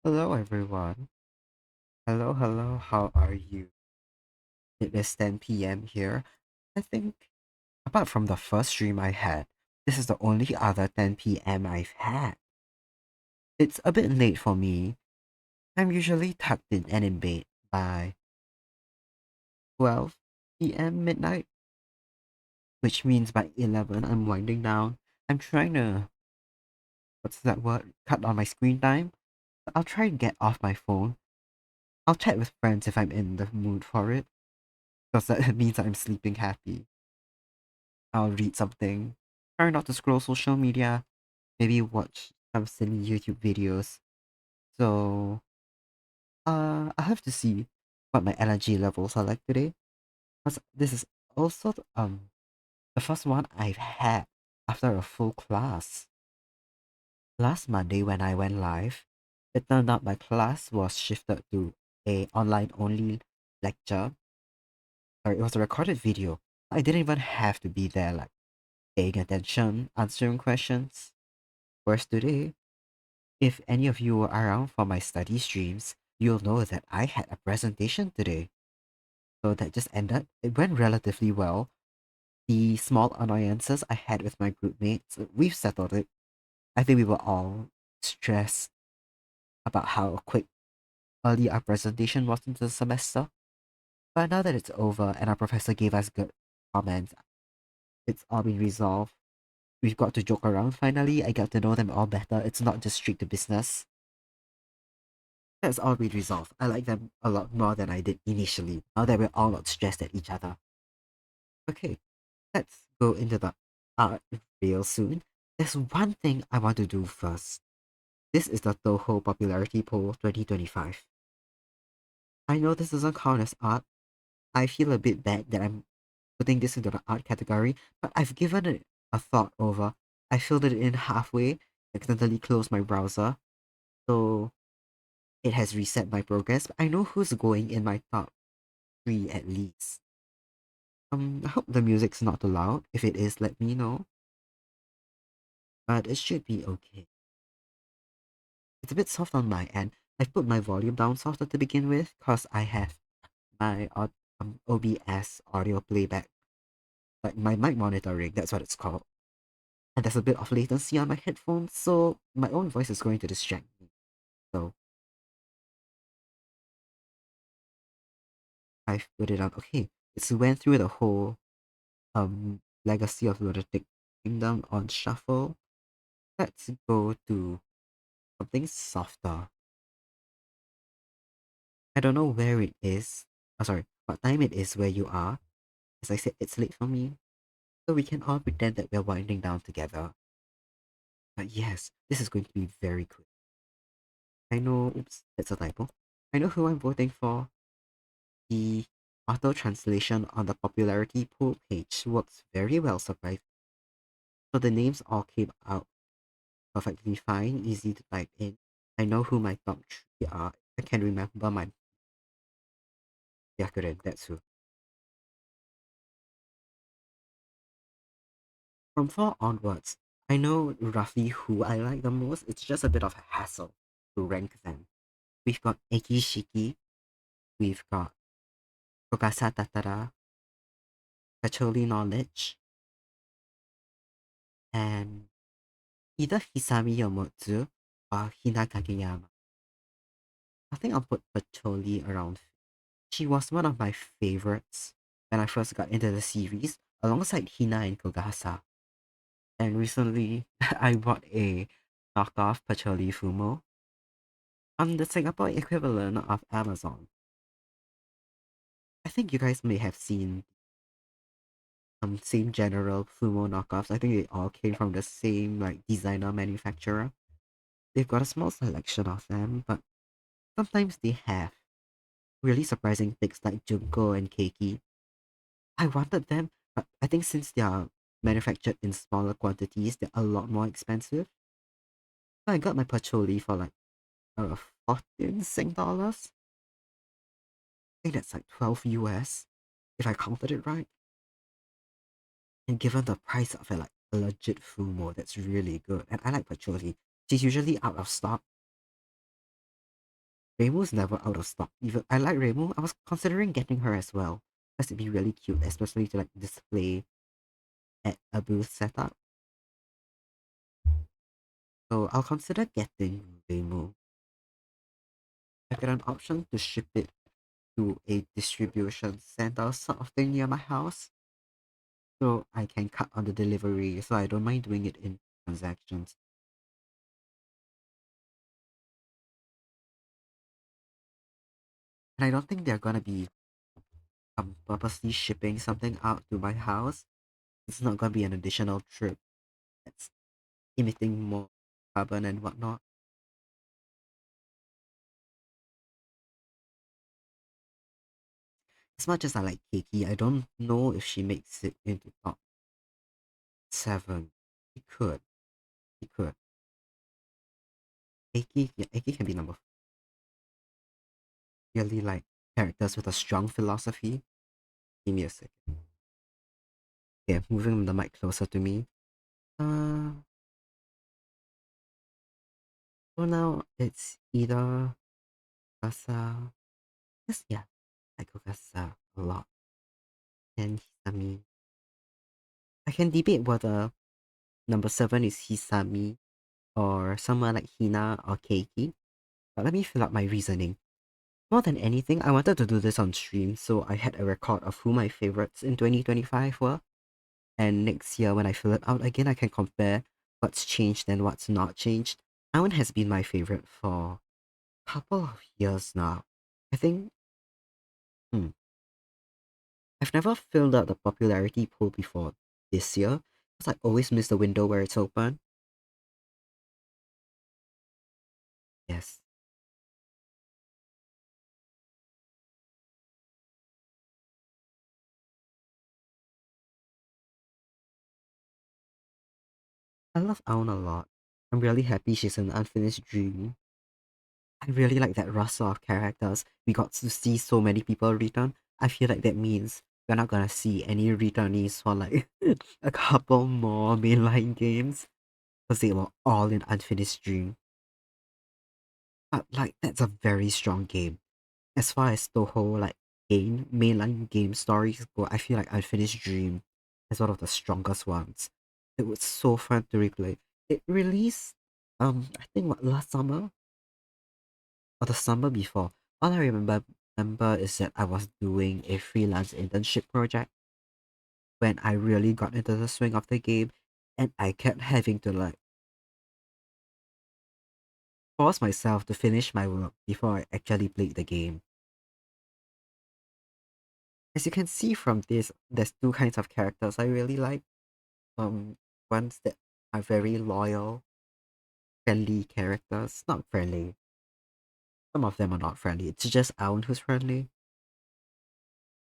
Hello, everyone. Hello, hello. How are you? It is 10 p.m. here. I think, apart from the first stream I had, this is the only other 10 p.m. I've had. It's a bit late for me. I'm usually tucked in and in bed by 12 p.m. midnight, which means by 11 I'm winding down. I'm trying to, what's that word? Cut on my screen time. I'll try and get off my phone. I'll chat with friends if I'm in the mood for it, because that means I'm sleeping happy. I'll read something, try not to scroll social media, maybe watch some silly YouTube videos. So, I'll have to see what my energy levels are like today. Because this is also the first one I've had after a full class. Last Monday when I went live, it turned out my class was shifted to a online only lecture. Or it was a recorded video. I didn't even have to be there, like paying attention, answering questions. Whereas today, if any of you were around for my study streams, you'll know that I had a presentation today. So that just ended. It went relatively well. The small annoyances I had with my group mates, we've settled it. I think we were all stressed about how quick early our presentation was into the semester. But now that it's over and our professor gave us good comments, it's all been resolved. We've got to joke around finally. I got to know them all better. It's not just strict to business. That's all been resolved. I like them a lot more than I did initially, now that we're all not stressed at each other. Okay, let's go into the art real soon. There's one thing I want to do first. This is the Touhou Popularity Poll 2025. I know this doesn't count as art. I feel a bit bad that I'm putting this into the art category, but I've given it a thought over. I filled it in halfway, accidentally closed my browser, so it has reset my progress. But I know who's going in my top three at least. I hope the music's not too loud. If it is, let me know. But it should be okay. It's a bit soft on my end. I've put my volume down softer to begin with because I have my OBS audio playback, like my mic monitoring, that's what it's called. And there's a bit of latency on my headphones, so my own voice is going to distract me. So I've put it on. Okay, it's went through the whole Legacy of Lunatic Kingdom on shuffle. Let's go to something softer. I don't know where it is. Oh, sorry, what time it is where you are. As I said, it's late for me, so we can all pretend that we're winding down together. But yes, this is going to be very quick. I know, oops, that's a typo. I know who I'm voting for. The auto translation on the popularity poll page works very well, surprise. So the names all came out perfectly fine, easy to type in. I know who my top three are. I can remember my Byakuren, that's who. From 4 onwards, I know roughly who I like the most. It's just a bit of a hassle to rank them. We've got Ekishiki, we've got Kokasa Tatara, Pacholi Knowledge, and either Hisami Yomotsu or Hina Kageyama. I think I'll put Pacholi around. She was one of my favorites when I first got into the series, alongside Hina and Kogasa. And recently, I bought a knockoff Pacholi Fumo on the Singapore equivalent of Amazon. I think you guys may have seen same general Fumo knockoffs. I think they all came from the same like designer manufacturer. They've got a small selection of them, but sometimes they have really surprising picks like Junko and Keiki. I wanted them, but I think since they are manufactured in smaller quantities, they're a lot more expensive. So I got my Patchouli for like 14 Sing dollars. I think that's like 12 US, if I counted it right. And given the price of it, like a legit Fumo, that's really good. And I like Patchouli. She's usually out of stock. Reimu's never out of stock. Even I like Reimu. I was considering getting her as well. Because it'd be really cute, especially to like display at a booth setup. So I'll consider getting Reimu. I get an option to ship it to a distribution center sort of thing near my house. So I can cut on the delivery, so I don't mind doing it in transactions. And I don't think they're gonna be purposely shipping something out to my house. It's not gonna be an additional trip that's emitting more carbon and whatnot. As much as I like Keiki, I don't know if she makes it into top 7. She could. She could. Eiki, yeah, Eiki can be number 4. Really like characters with a strong philosophy. Give me a second. Okay, moving the mic closer to me. Uh, for now, it's either Kasa. Yes, yeah, I like Kasa a lot. And Hisami. I can debate whether number 7 is Hisami or someone like Hina or Keiki. But let me fill up my reasoning. More than anything, I wanted to do this on stream, so I had a record of who my favorites in 2025 were. And next year, when I fill it out again, I can compare what's changed and what's not changed. Aon has been my favorite for a couple of years now. I think, hmm, I've never filled out the popularity poll before this year, because I always miss the window where it's open. Yes, I love Aon a lot. I'm really happy she's an unfinished dream. I really like that roster of characters. We got to see so many people return. I feel like that means we're not gonna see any returnees for like a couple more mainline games because they were all in Unfinished Dream. But like that's a very strong game. As far as Toho like mainline game stories go, I feel like Unfinished Dream is one of the strongest ones. It was so fun to replay. It released I think what last summer or the summer before. All I remember is that I was doing a freelance internship project when I really got into the swing of the game, and I kept having to like force myself to finish my work before I actually played the game. As you can see from this, there's two kinds of characters I really like. Ones that are very loyal, friendly characters. Not friendly. Some of them are not friendly. It's just Aun who's friendly.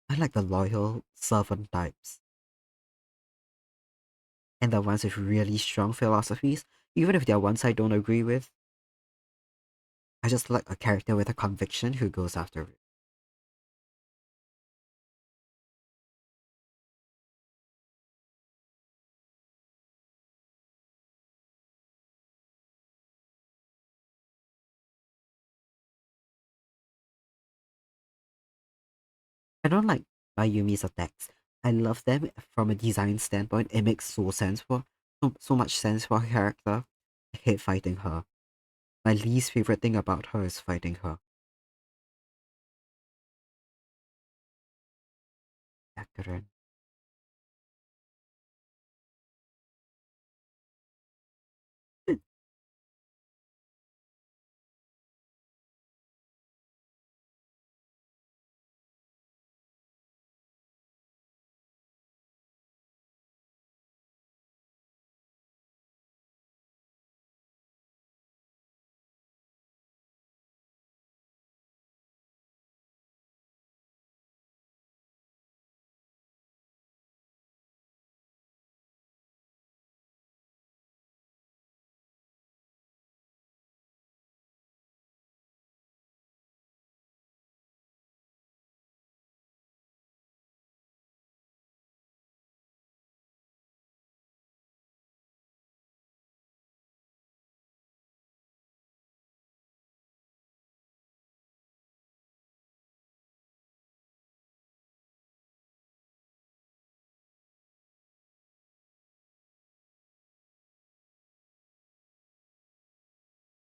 I like the loyal servant types. And the ones with really strong philosophies, even if they're ones I don't agree with. I just like a character with a conviction who goes after it. I don't like Mayumi's attacks. I love them from a design standpoint. It makes so much sense for her character. I hate fighting her. My least favorite thing about her is fighting her. Accurate.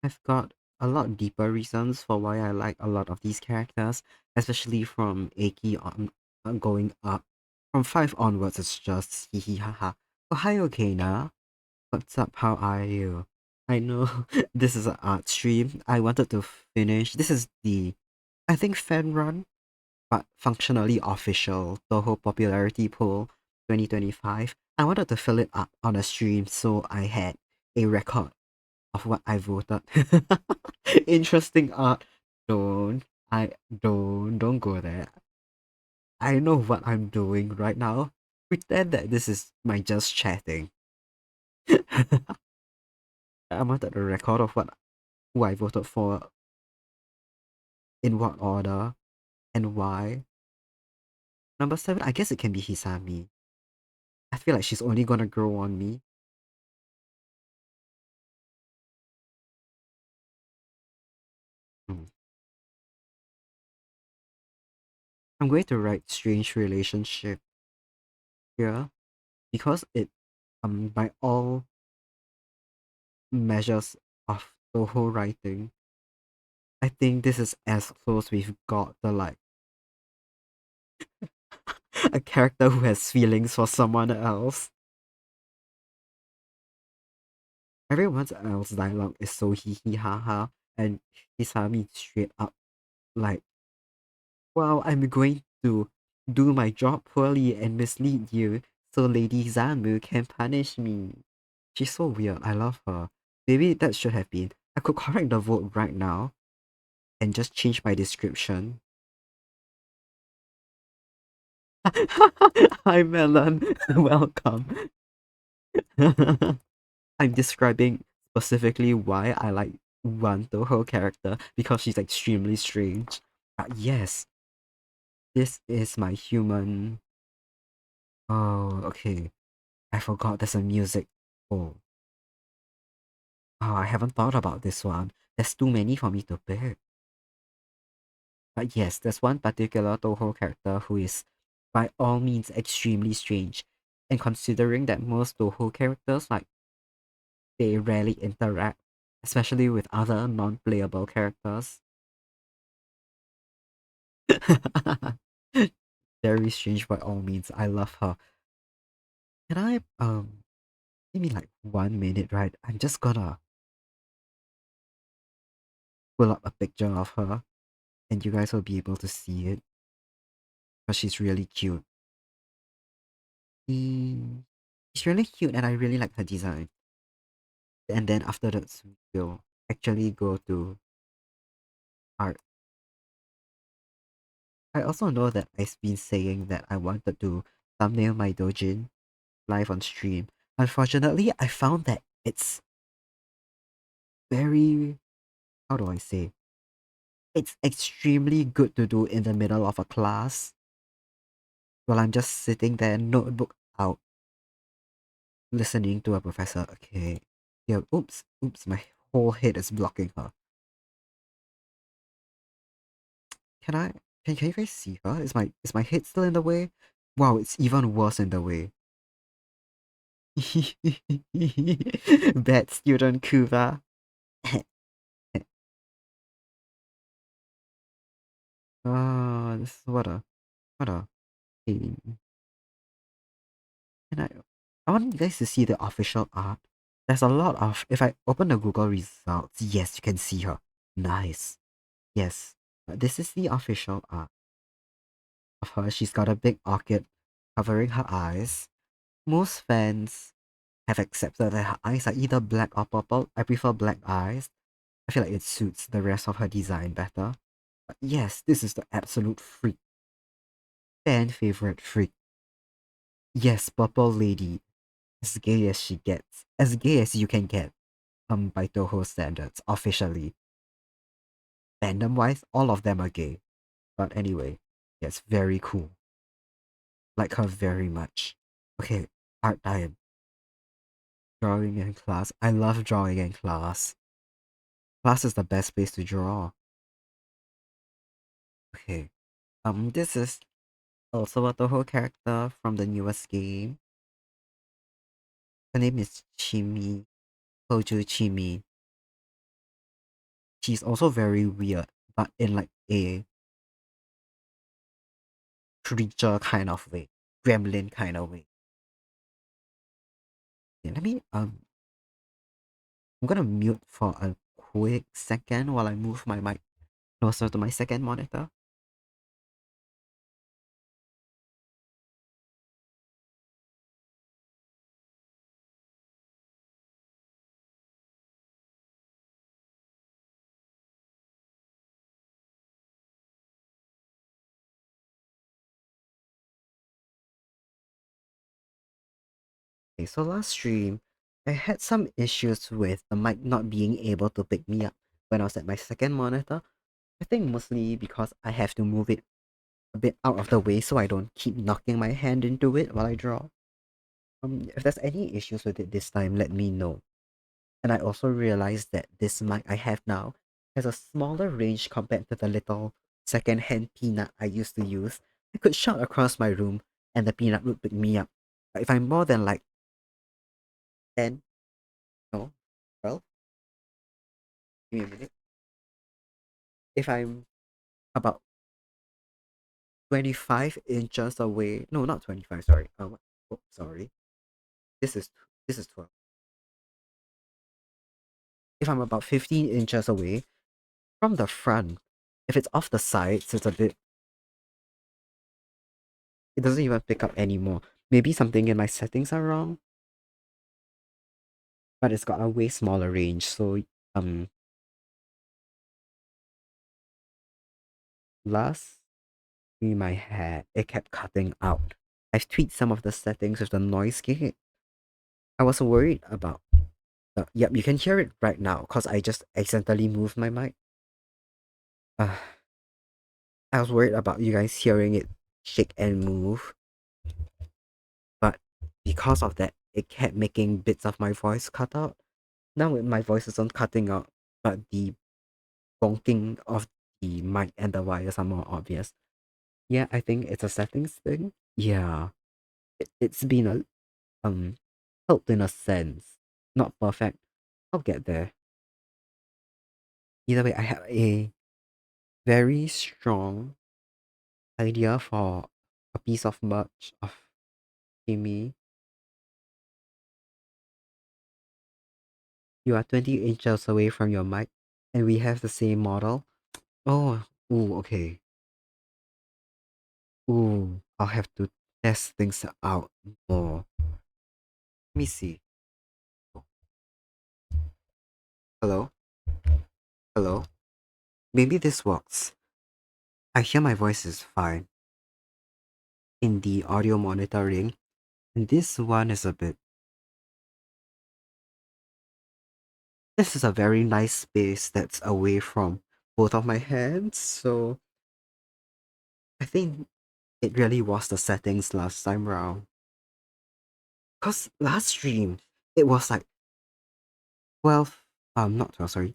I've got a lot deeper reasons for why I like a lot of these characters, especially from Aki on going up. From 5 onwards, it's just hee hee ha ha. Oh, hi, Okena. What's up? How are you? I know this is an art stream. I wanted to finish. This is the, I think, fan run, but functionally official Toho popularity poll 2025. I wanted to fill it up on a stream so I had a record of what I voted. Interesting art. Don't. I don't go there. I know what I'm doing right now. Pretend that this is my just chatting. I wanted a record of what who I voted for, in what order, and why. Number 7, I guess it can be Hisami. I feel like she's only gonna grow on me. Hmm. I'm going to write strange relationship here because it by all measures of Toho writing, I think this is as close we've got to like a character who has feelings for someone else. Everyone else's dialogue is so hee hee ha ha, and Hisami straight up like, "Wow, I'm going to do my job poorly and mislead you, so Lady Zamu can punish me." She's so weird. I love her. Maybe that should have been. I could correct the vote right now and just change my description. Hi, Melon. Welcome. I'm describing specifically why I like one Toho character because she's extremely strange. Yes, this is my human. Oh, okay. I forgot there's a music. Oh, I haven't thought about this one. There's too many for me to pick. But yes, there's one particular Toho character who is by all means extremely strange. And considering that most Toho characters, like, they rarely interact, especially with other non-playable characters. Very strange by all means. I love her. Can I give me like 1 minute, right? I'm just gonna pull up a picture of her and you guys will be able to see it. Because she's really cute. Mm, she's really cute and I really like her design. And then after that we'll actually go to art. I also know that I've been saying that I wanted to thumbnail my dojin live on stream. Unfortunately, I found that it's very, how do I say? It's extremely good to do in the middle of a class while I'm just sitting there, notebook out, listening to a professor. Okay. Yeah, oops, my whole head is blocking her. Can I can you guys see her? Is my head still in the way? Wow, it's even worse in the way. Bad student Kuva. This is what a pain. And I want you guys to see the official art. There's a lot of, if I open the Google results, yes, you can see her. Nice. Yes. But this is the official art of her. She's got a big orchid covering her eyes. Most fans have accepted that her eyes are either black or purple. I prefer black eyes. I feel like it suits the rest of her design better. But yes, this is the absolute freak. Fan favorite freak. Yes, purple lady. As gay as she gets. As gay as you can get. By Toho standards, officially. Fandom wise, all of them are gay. But anyway, yes, very cool. Like her very much. Okay, art time. Drawing in class. I love drawing in class. Class is the best place to draw. Okay. This is also a Toho character from the newest game. Her name is Chimi. Houjuu Chimi. she's also very weird, but in like a creature kind of way, gremlin kind of way. Yeah, I'm gonna mute for a quick second while I move my mic closer to my second monitor. Okay, so last stream, I had some issues with the mic not being able to pick me up when I was at my second monitor. I think mostly because I have to move it a bit out of the way so I don't keep knocking my hand into it while I draw. If there's any issues with it this time, let me know. And I also realized that this mic I have now has a smaller range compared to the little second-hand peanut I used to use. I could shout across my room and the peanut would pick me up. But if I'm more than like 10, no, 12, give me a minute. If I'm about 25 inches away, no, not 25, sorry. Oh, sorry. This is this is 12. If I'm about 15 inches away from the front, if it's off the sides, it's a bit, it doesn't even pick up anymore. Maybe something in my settings are wrong, but it's got a way smaller range. So um last stream I had, it kept cutting out. I've tweaked some of the settings with the noise gate. I was worried about yep, you can hear it right now because I just accidentally moved my mic. Uh, I was worried about you guys hearing it shake and move, but because of that, it kept making bits of my voice cut out. Now my voice isn't cutting out, but the bonking of the mic and the wires are more obvious. Yeah, I think it's a settings thing. Yeah, it's been a helped in a sense. Not perfect. I'll get there. Either way, I have a very strong idea for a piece of merch of chimi. You are 20 inches away from your mic, and we have the same model. Oh, ooh, okay. Ooh, I'll have to test things out more. Let me see. Hello? Hello? Maybe this works. I hear my voice is fine in the audio monitoring, and this one is a bit. This is a very nice space that's away from both of my hands, so I think it really was the settings last time round. Cause last stream, it was like 12, not 12, sorry,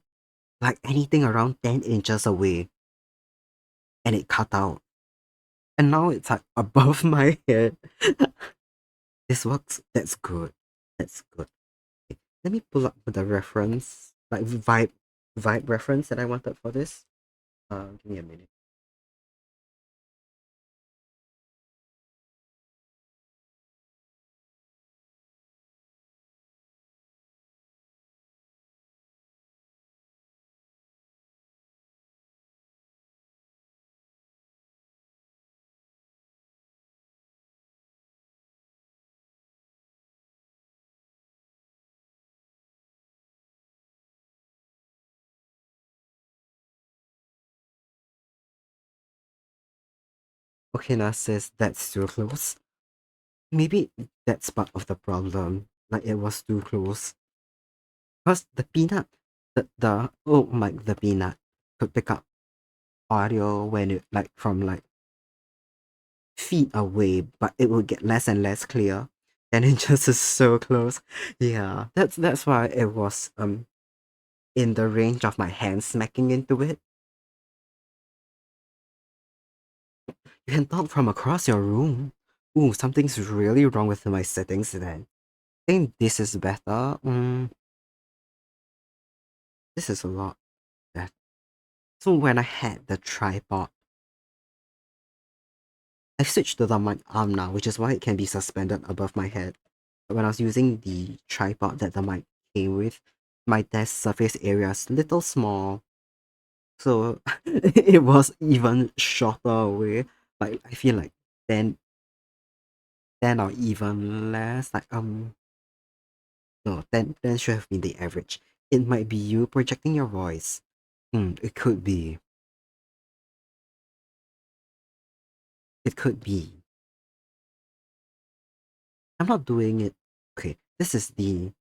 like anything around 10 inches away, and it cut out. And now it's like above my head. This works. That's good. That's good. Okay, let me pull up the reference, like vibe reference that I wanted for this. Give me a minute. Okay, now says that's too close. Maybe that's part of the problem. Like it was too close. Cause the peanut, the oh my the peanut could pick up audio when it like from like feet away, but it would get less and less clear. And it just is so close. Yeah, that's why it was in the range of my hand smacking into it. You can talk from across your room. Ooh, something's really wrong with my settings then. I think this is better. This is a lot better. So when I had the tripod, I switched to the mic arm now, which is why it can be suspended above my head. But when I was using the tripod that the mic came with, my desk surface area is little small, so it was even shorter away. Like I feel like 10, 10 or even less. Like no, 10 should have been the average. It might be you projecting your voice. It could be. It could be. I'm not doing it. Okay, this is the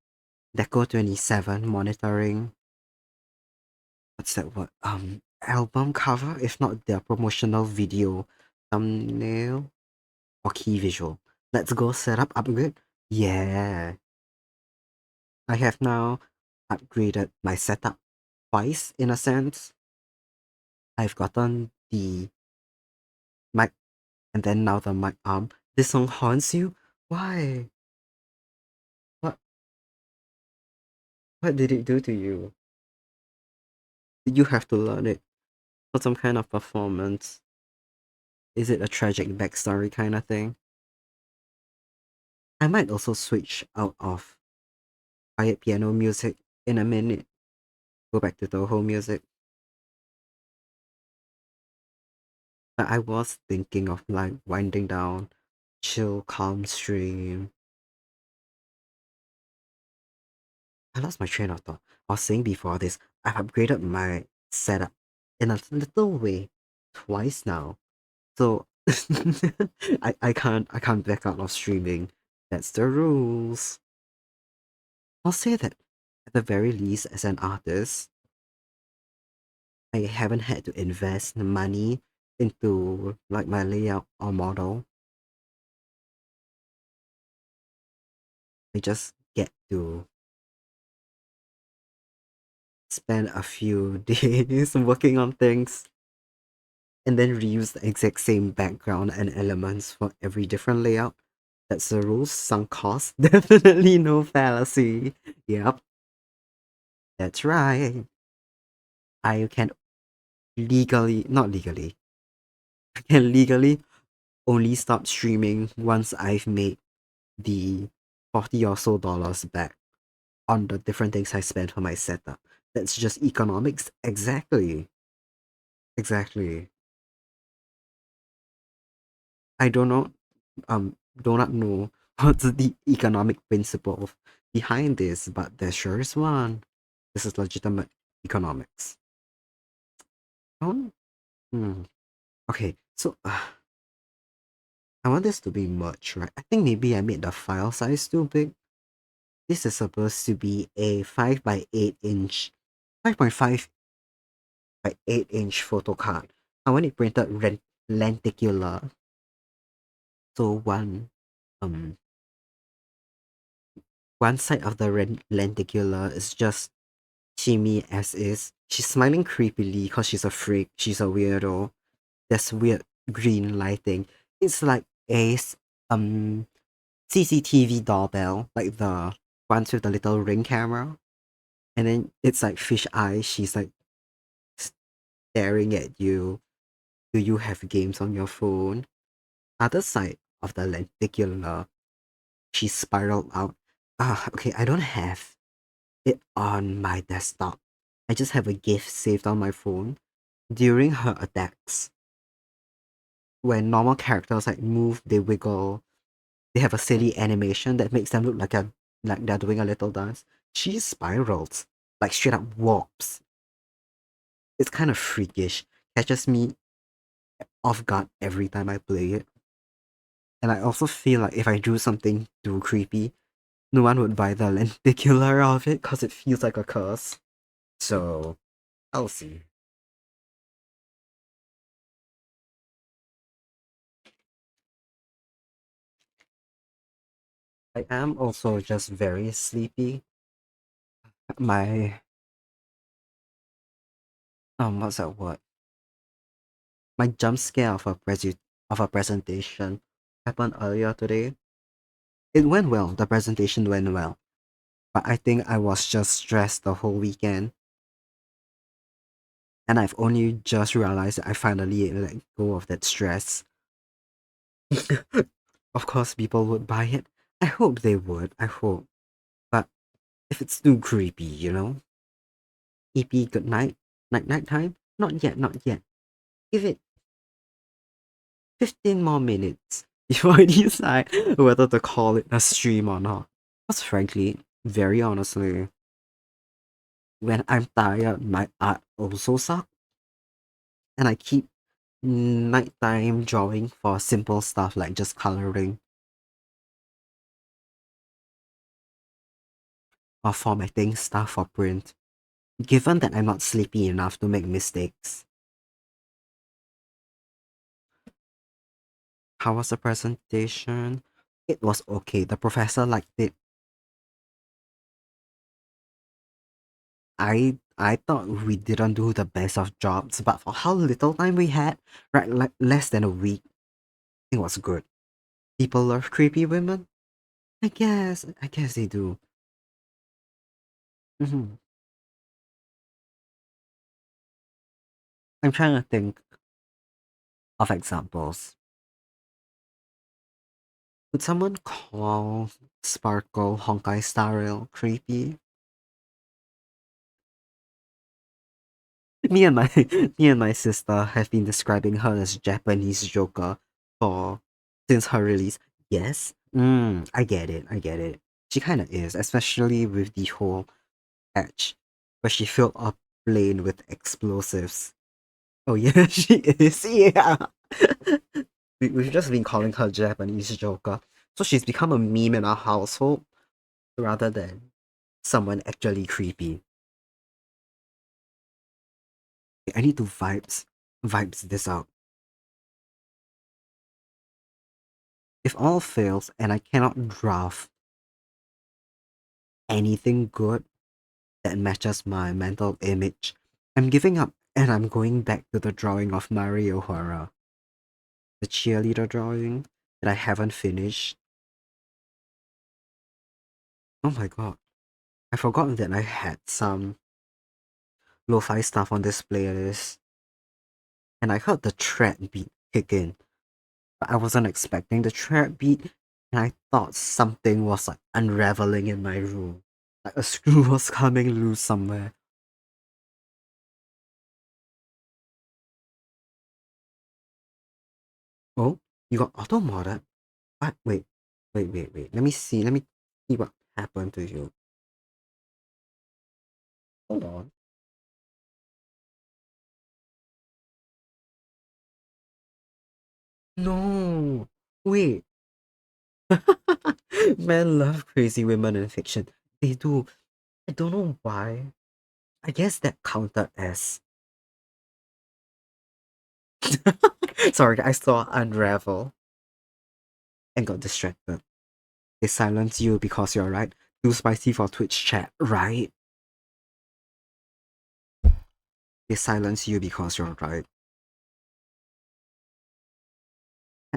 Deco 27 monitoring. What's that word? Album cover, if not their promotional video thumbnail or key visual. Let's go set up upgrade. Yeah, I have now upgraded my setup twice in a sense. I've gotten the mic and then now the mic arm. This song haunts you? Why? What what did it do to you? Did you have to learn it for some kind of performance? Is it a tragic backstory kind of thing? I might also switch out of quiet piano music in a minute. Go back to touhou music. But I was thinking of like winding down, chill, calm stream. I lost my train of thought. I was saying before this, I've upgraded my setup in a little way twice now. So I can't back out of streaming. That's the rules. I'll say that at the very least as an artist, I haven't had to invest money into like my layout or model. I just get to spend a few days working on things and then reuse the exact same background and elements for every different layout. That's the rules, sunk cost, definitely no fallacy. Yep, that's right. I can legally, not legally, I can legally only stop streaming once I've made the 40 or so dollars back on the different things I spent for my setup. That's just economics. Exactly. Exactly. I do not know what's the economic principle behind this, but there sure is one. This is legitimate economics. Oh, hmm. Okay, so I want this to be merged, right? I think maybe I made the file size too big. This is supposed to be a 5 by 8 inch, 5.5 by 8-inch photo card. I want it printed lenticular. So um one side of the lenticular is just chimi as is. She's smiling creepily because she's a freak. She's a weirdo. There's weird green lighting. It's like a CCTV doorbell, like the ones with the little ring camera. And then it's like fish eyes. She's like staring at you. Do you have games on your phone? Other side of the lenticular, she spiraled out. Okay, I don't have it on my desktop. I just have a GIF saved on my phone. During her attacks, when normal characters like move, they wiggle, they have a silly animation that makes them look like they're doing a little dance. She spirals, like straight up warps. It's kind of freakish. Catches me off guard every time I play it. And I also feel like if I do something too creepy, no one would buy the lenticular of it because it feels like a curse. So, I'll see. I am also just very sleepy. My what's that word? My jump scare of a presentation happened earlier today. It went well. The presentation went well, but I think I was just stressed the whole weekend. And I've only just realized that I finally let go of that stress. Of course, people would buy it. I hope they would. I hope. But if it's too creepy, EP good night, night time? Not yet, not yet. Give it 15 more minutes before I decide whether to call it a stream or not. Because frankly, very honestly, when I'm tired, my art also sucks. And I keep nighttime drawing for simple stuff like just coloring or formatting stuff for print. Given that I'm not sleepy enough to make mistakes. How was the presentation? It was okay. The professor liked it. I thought we didn't do the best of jobs, but for how little time we had, right, like less than a week, it was good. People love creepy women. I guess they do. hmm I'm trying to think of examples. Would someone call Sparkle Honkai Star Rail creepy? Me and my me and my sister have been describing her as Japanese Joker for since her release. Yes, I get it. I get it. She kind of is, especially with the whole patch where she filled up plane with explosives. Oh yeah, she is. Yeah, we've just been calling her Japanese Joker, so she's become a meme in our household rather than someone actually creepy. I need to vibes this out. If all fails and I cannot draft anything good that matches my mental image, I'm giving up and I'm going back to the drawing of Mario Hora, the cheerleader drawing that I haven't finished. Oh my god, I forgot that I had some lo-fi stuff on this playlist and I heard the trap beat kick in, but I wasn't expecting the trap beat and I thought something was like unraveling in my room. Like a screw was coming loose somewhere. Oh, you got auto modded? What? Wait. Let me see what happened to you. Hold on. No. Wait. Men love crazy women in fiction. They do. I don't know why. I guess that counted as. Sorry, I saw Unravel and got distracted. They silence you because you're right. Too spicy for Twitch chat, right? They silence you because you're right.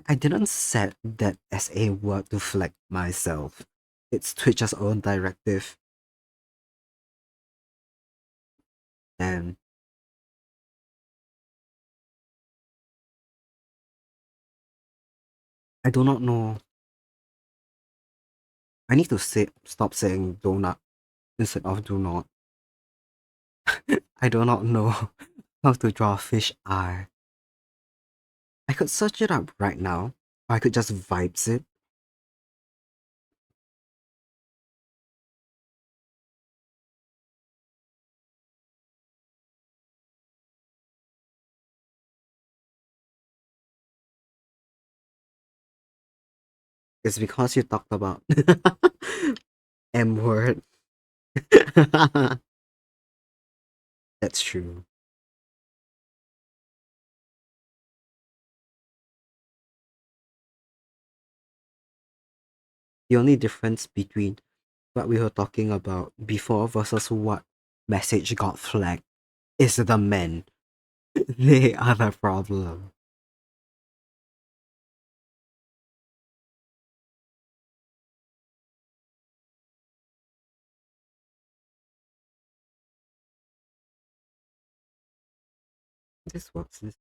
I didn't set that as a word to flag myself. It's Twitch's own directive, and I do not know. I need to stop saying donut instead of do not. I do not know how to draw a fish eye. I could search it up right now, or I could just vibes it. It's because you talked about M word. That's true. The only difference between what we were talking about before versus what message got flagged is the men. They are the problem. this works. This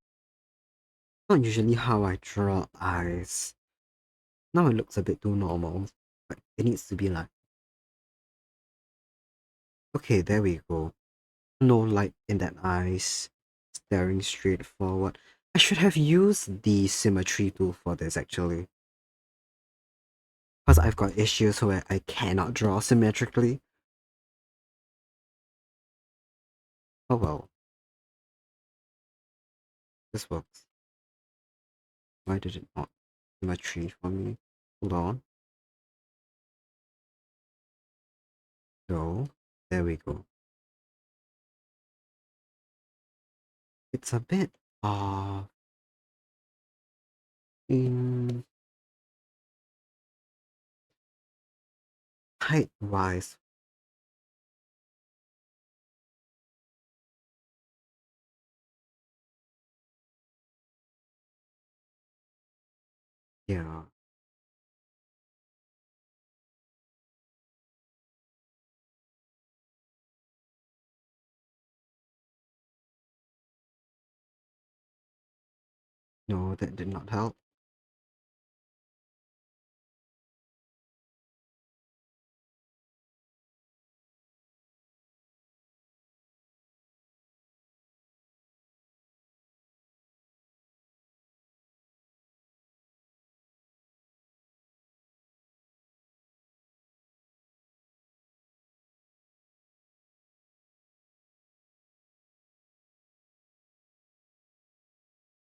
not usually how I draw eyes. Now it looks a bit too normal. But it needs to be like, okay, there we go. No light in that eyes, staring straight forward. I should have used the symmetry tool for this actually. Because I've got issues where I cannot draw symmetrically. Oh well, this works. Why did it not symmetry for me? Hold on. No, there we go. It's a bit in height wise. Yeah. No, that did not help.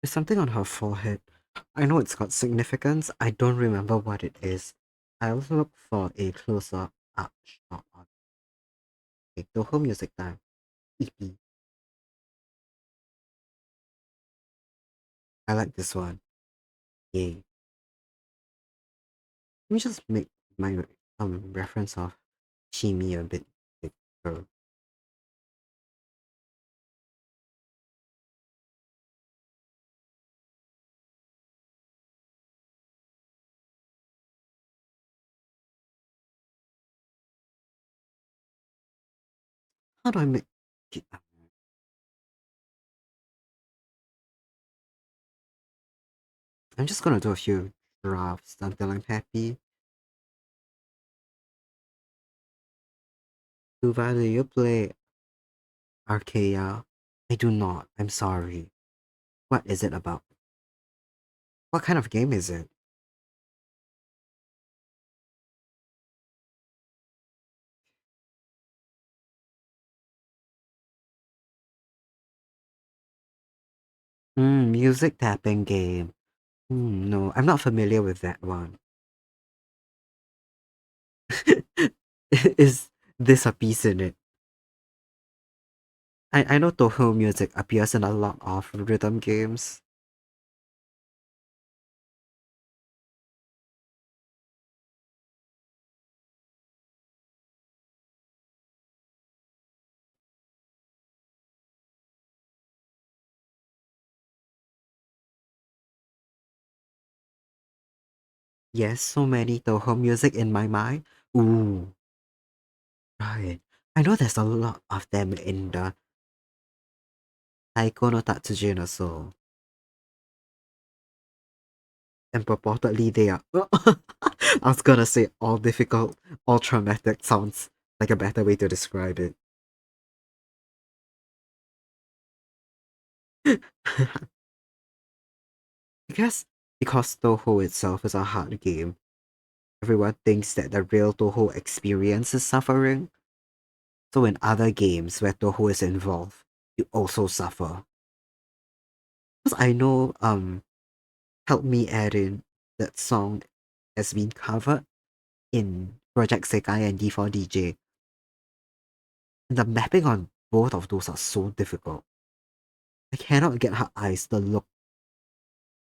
There's something on her forehead. I know it's got significance. I don't remember what it is. I'll look for a closer up shot on it. Touhou music time. Eepy. I like this one. Yay. Let me just make my reference of chimi a bit bigger. How do I make it? I'm just gonna do a few drafts until I'm happy. Tuva, do you play Archaea? I do not. I'm sorry. What is it about? What kind of game is it? Music tapping game. No, I'm not familiar with that one. Is this a piece in it? I know Touhou music appears in a lot of rhythm games. Yes, so many Touhou music in my mind. Ooh, right. I know there's a lot of them in the Taiko no Tatsujin also. And purportedly they are I was gonna say all difficult, all traumatic sounds like a better way to describe it. I guess because Touhou itself is a hard game, everyone thinks that the real Touhou experience is suffering. So in other games where Touhou is involved, you also suffer. Because I know Help Me Add In, that song has been covered in Project Sekai and D4DJ. And the mapping on both of those are so difficult. I cannot get her eyes to look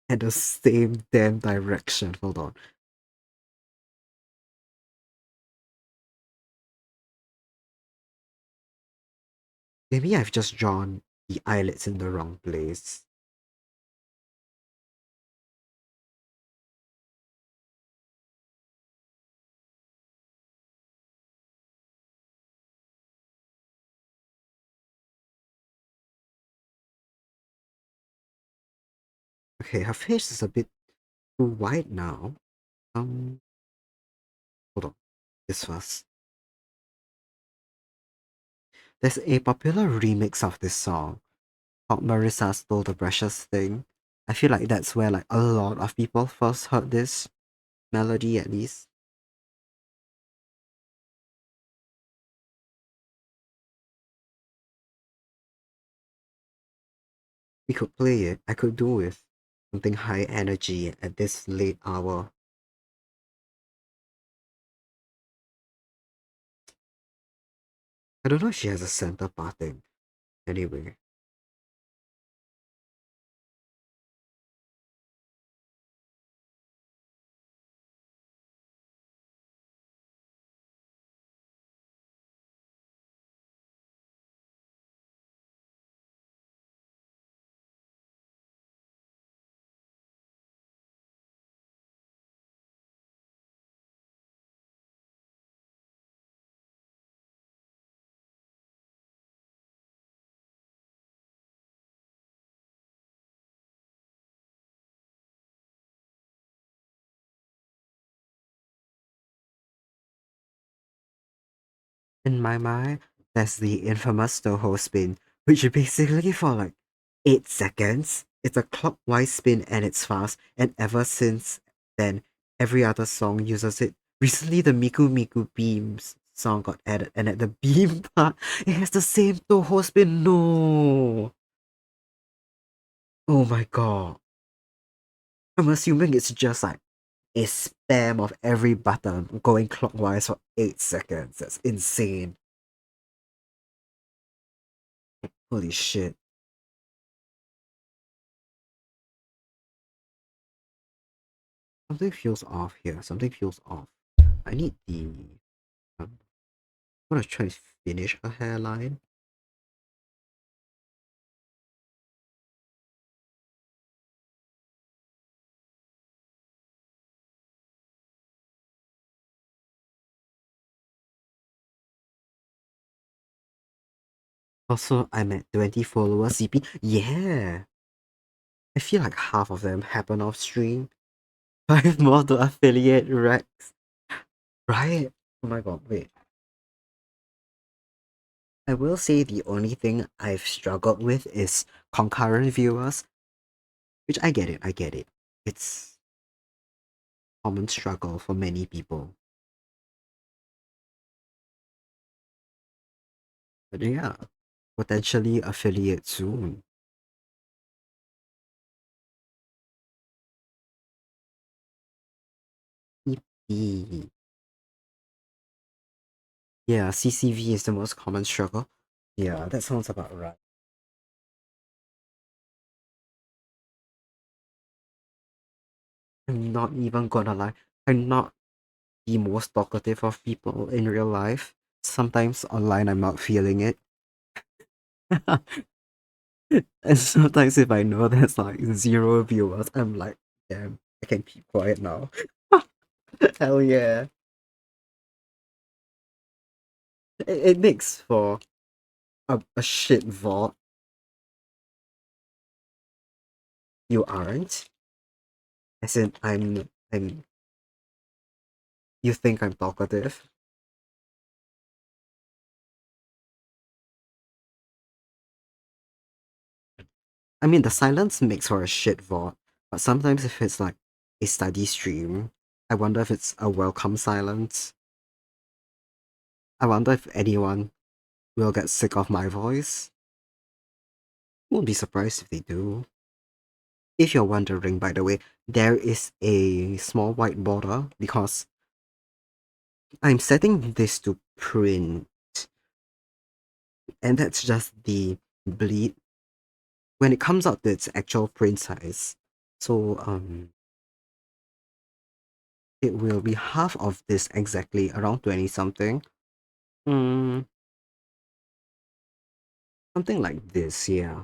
at the same damn direction. Hold on. Maybe I've just drawn the eyelids in the wrong place. Okay, her face is a bit too wide now. Hold on. This first. There's a popular remix of this song called Marissa Stole the Precious Thing. I feel like that's where like a lot of people first heard this melody at least. We could play it. I could do with something high energy at this late hour. I don't know if she has a center parting. Anyway. In my mind, there's the infamous touhou spin, which basically for like 8 seconds, it's a clockwise spin and it's fast, and ever since then, every other song uses it. Recently, the Miku Miku Beams song got added, and at the beam part, it has the same touhou spin. No! Oh my god. I'm assuming it's just like a spam of every button going clockwise for 8 seconds. That's insane. Holy shit. Something feels off here. Something feels off. I need the. I'm gonna try to finish her hairline. Also, I'm at 20 followers CP. Yeah! I feel like half of them happen off stream. 5 more to affiliate Rex. Right? Oh my god, wait. I will say the only thing I've struggled with is concurrent viewers, which I get it, I get it. It's common struggle for many people. But yeah, potentially affiliate soon. Eepy. Yeah, CCV is the most common struggle. Yeah, that sounds about right. I'm not even gonna lie. I'm not the most talkative of people in real life. Sometimes online I'm not feeling it. And sometimes if I know there's like 0 viewers, I'm like, damn, I can keep quiet now. Hell yeah. It makes for a shit VOD. You aren't? As in, I'm. You think I'm talkative? I mean, the silence makes for a shit VOD, but sometimes if it's like a study stream, I wonder if it's a welcome silence. I wonder if anyone will get sick of my voice. Won't be surprised if they do. If you're wondering, by the way, there is a small white border because I'm setting this to print, and that's just the bleed when it comes out to its actual print size. So it will be half of this exactly, around 20 something. Mm, something like this, yeah.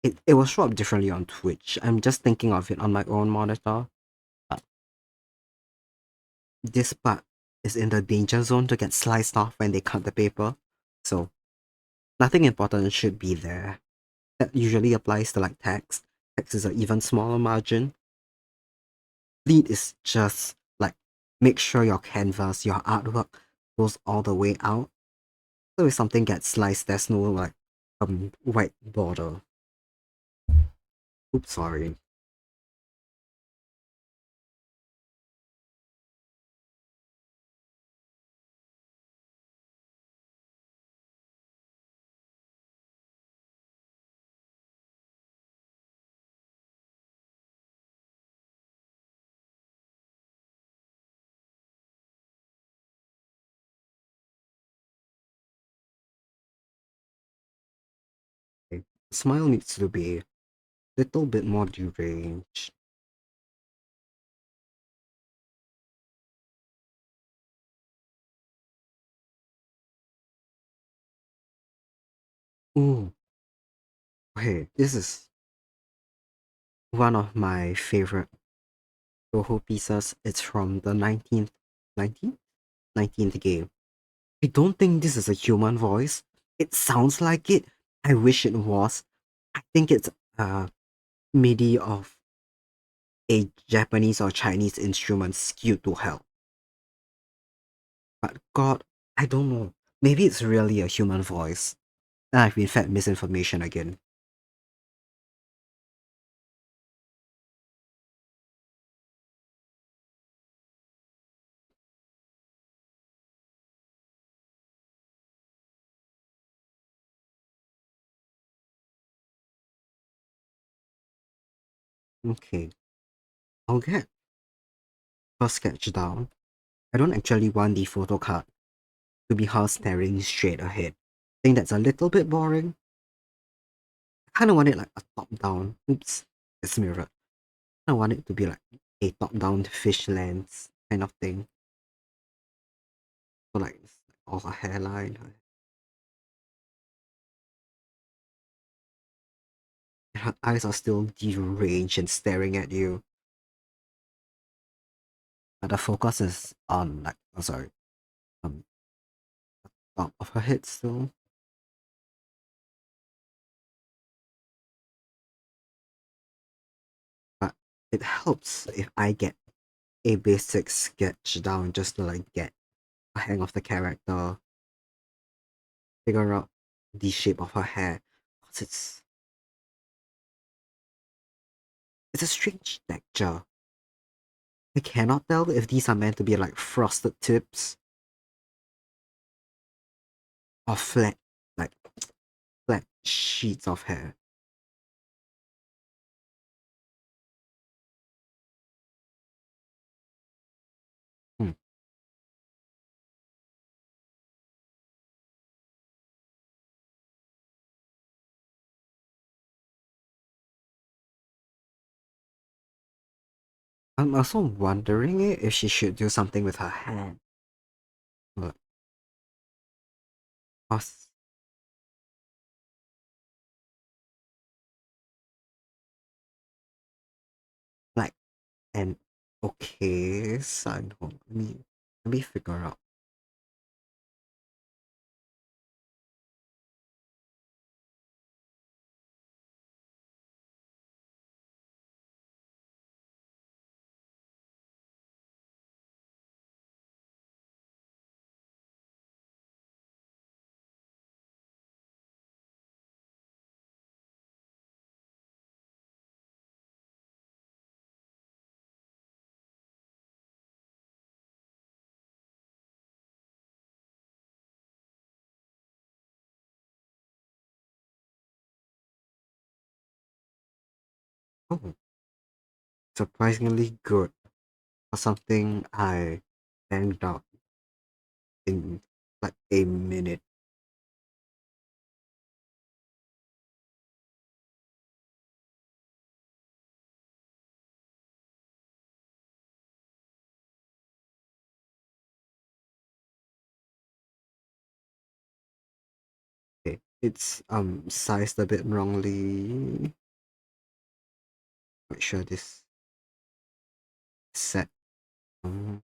It will show up differently on Twitch. I'm just thinking of it on my own monitor. Uh, this part is in the danger zone to get sliced off when they cut the paper. So nothing important should be there. That usually applies to like text. Text is an even smaller margin. Lead is just like make sure your canvas, your artwork goes all the way out. So if something gets sliced, there's no like white border. Oops, sorry. Okay. Smile needs to be a little bit more deranged. Ooh, okay, this is one of my favorite touhou pieces. It's from the 19th, 19th game. I don't think this is a human voice. It sounds like it. I wish it was. I think it's a MIDI of a Japanese or Chinese instrument skewed to hell. But God, I don't know. Maybe it's really a human voice. And I've been fed misinformation again. Okay, I'll get first sketch down. I don't actually want the photo card to be her staring straight ahead. I think that's a little bit boring. I kind of want it like a top down. Oops, it's mirrored. I want it to be like a top down fish lens kind of thing. So like all her hairline, her eyes are still deranged and staring at you. But the focus is on like oh sorry, um top of her head still. But it helps if I get a basic sketch down just to like get a hang of the character, figure out the shape of her hair. 'Cause it's a strange texture. I cannot tell if these are meant to be like frosted tips or flat, like flat sheets of hair. Hmm. I'm also wondering if she should do something with her hand. But, cause, like, an okay sign. Hold on, let me figure out. Oh, surprisingly good for something I banged out in like a minute. Okay, it's sized a bit wrongly. Not sure this set. Um,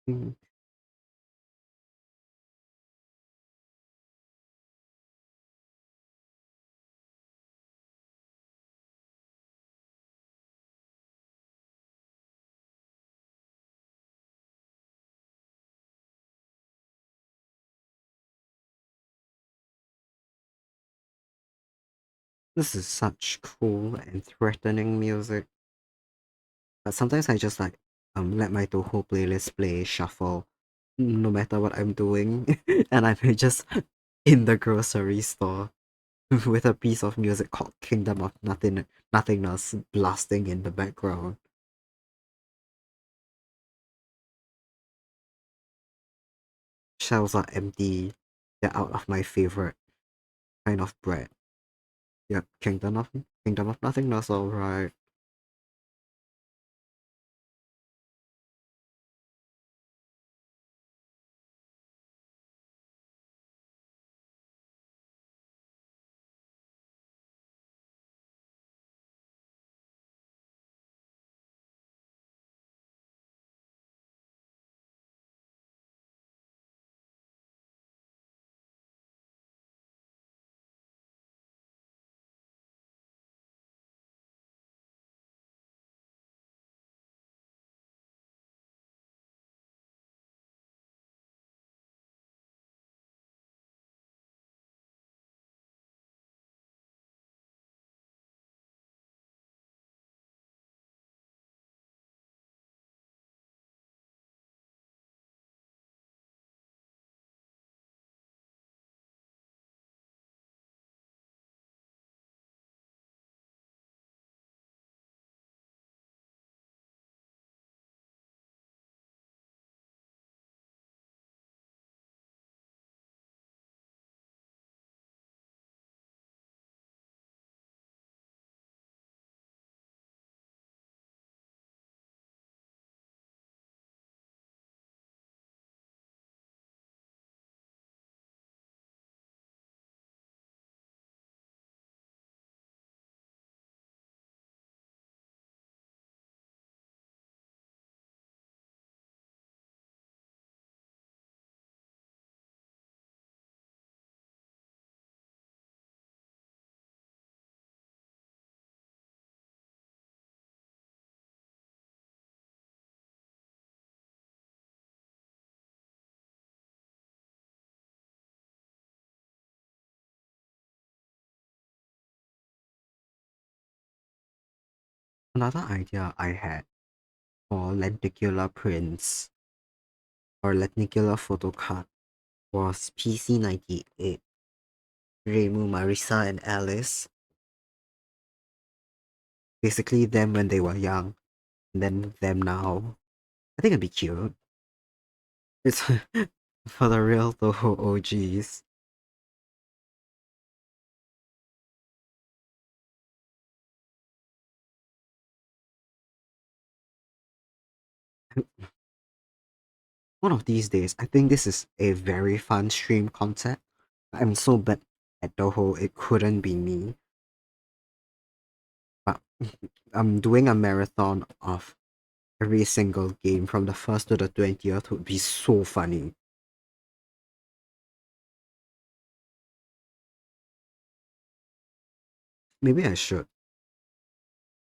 Mm. This is such cool and threatening music. But sometimes I just like let my touhou playlist play shuffle no matter what I'm doing. And I'm just in the grocery store with a piece of music called Kingdom of Nothingness blasting in the background. Shelves are empty. They're out of my favorite kind of bread. Yep, Kingdom of Nothingness, alright. Another idea I had for lenticular prints or lenticular photo card was PC98. Remu, Marisa, and Alice. Basically them when they were young, and then them now. I think it'd be cute. It's for the real Toho OGs. One of these days, I think this is a very fun stream concept. I'm so bad at Toho, it couldn't be me. But I'm doing a marathon of every single game from the first to the 20th would be so funny. Maybe I should.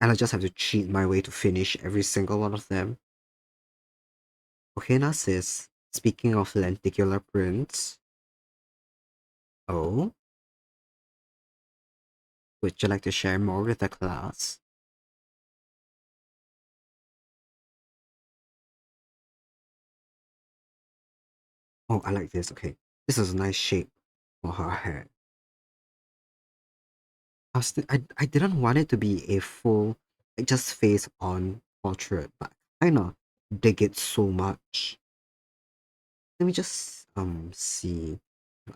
And I just have to cheat my way to finish every single one of them. Ohena says, speaking of lenticular prints, oh, would you like to share more with the class? Oh, I like this. Okay. This is a nice shape for her hair. I didn't want it to be a full, like just face on portrait, but I know dig it so much. Let me just see.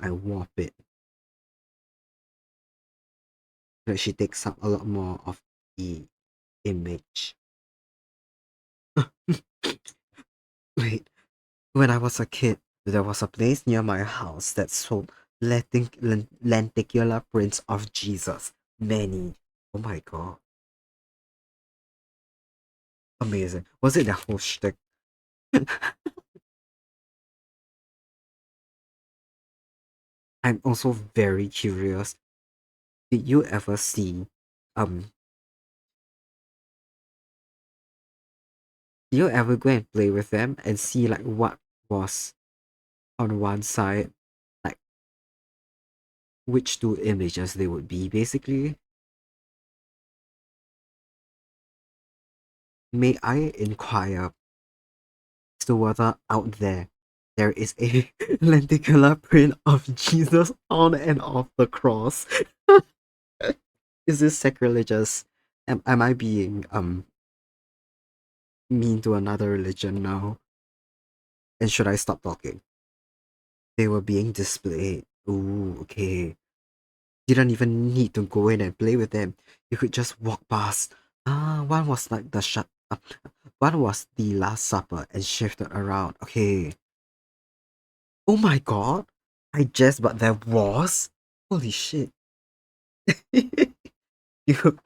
I warp it. Like she takes up a lot more of the image. Wait, when I was a kid, there was a place near my house that sold lenticular prints of Jesus. Many. Oh my god. Amazing. Was it their whole shtick? I'm also very curious. Did you ever see um did you ever go and play with them and see like what was on one side, like which two images they would be basically? May I inquire as to whether out there is a lenticular print of Jesus on and off the cross? Is this sacrilegious? Am I being mean to another religion now? And should I stop talking? They were being displayed. Ooh, okay. Didn't even need to go in and play with them. You could just walk past. One was like one was the Last Supper and shifted around. Okay. Oh my god. I just but there was. Holy shit. You could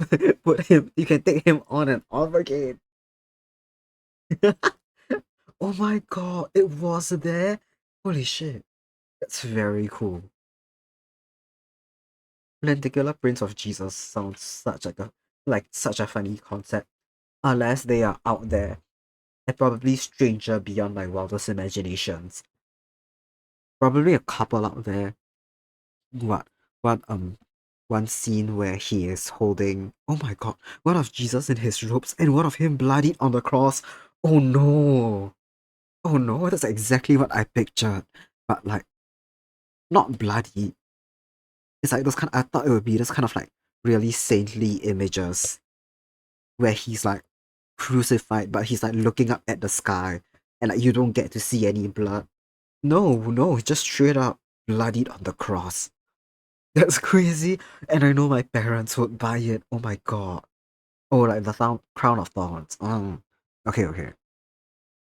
put him. You can take him on and off again. Oh my god. It was there. Holy shit. That's very cool. Lenticular prints of Jesus sounds such a funny concept. Unless they are out there and probably stranger beyond my wildest imaginations. Probably a couple out there. What? What? One scene where he is holding. Oh my god! One of Jesus in his robes and one of him bloodied on the cross. Oh no! Oh no! That's exactly what I pictured. But like, not bloody. It's like those kind. I thought it would be those kind of like really saintly images where he's like crucified, but he's like looking up at the sky, and like you don't get to see any blood. No, no, just straight up bloodied on the cross. That's crazy, and I know my parents would buy it. Oh my god. Oh, like the crown of thorns. Okay, okay.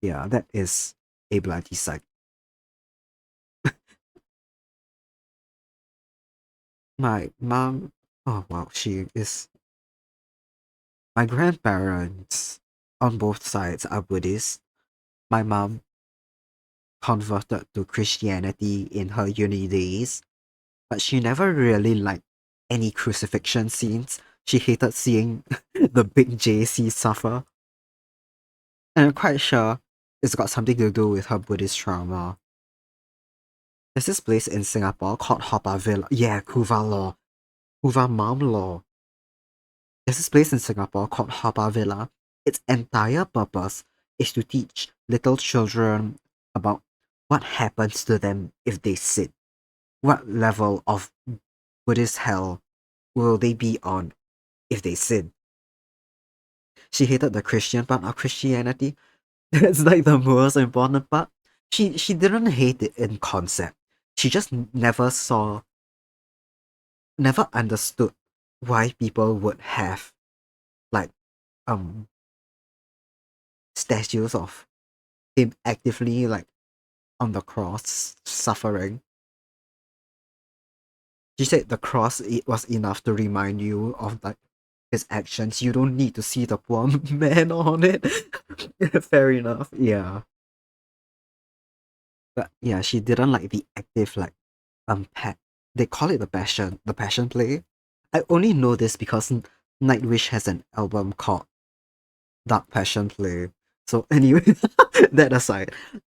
Yeah, that is a bloody sight. My mom. Oh wow, she is. My grandparents on both sides are Buddhist. My mom converted to Christianity in her uni days, but she never really liked any crucifixion scenes. She hated seeing the big JC suffer. And I'm quite sure it's got something to do with her Buddhist trauma. There's this place in Singapore called Haw Villa. Yeah, Kuva Law. Kuva Mom Law. There's this place in Singapore called Haw Villa. Its entire purpose is to teach little children about what happens to them if they sin. What level of Buddhist hell will they be on if they sin? She hated the Christian part of Christianity. That's like the most important part. She didn't hate it in concept. She just never understood why people would have like um statues of him actively like on the cross suffering. She said the cross it was enough to remind you of like his actions. You don't need to see the poor man on it. Fair enough. Yeah. But yeah, she didn't like the active like they call it the passion play. I only know this because Nightwish has an album called Dark Passion Play. So anyway, that aside,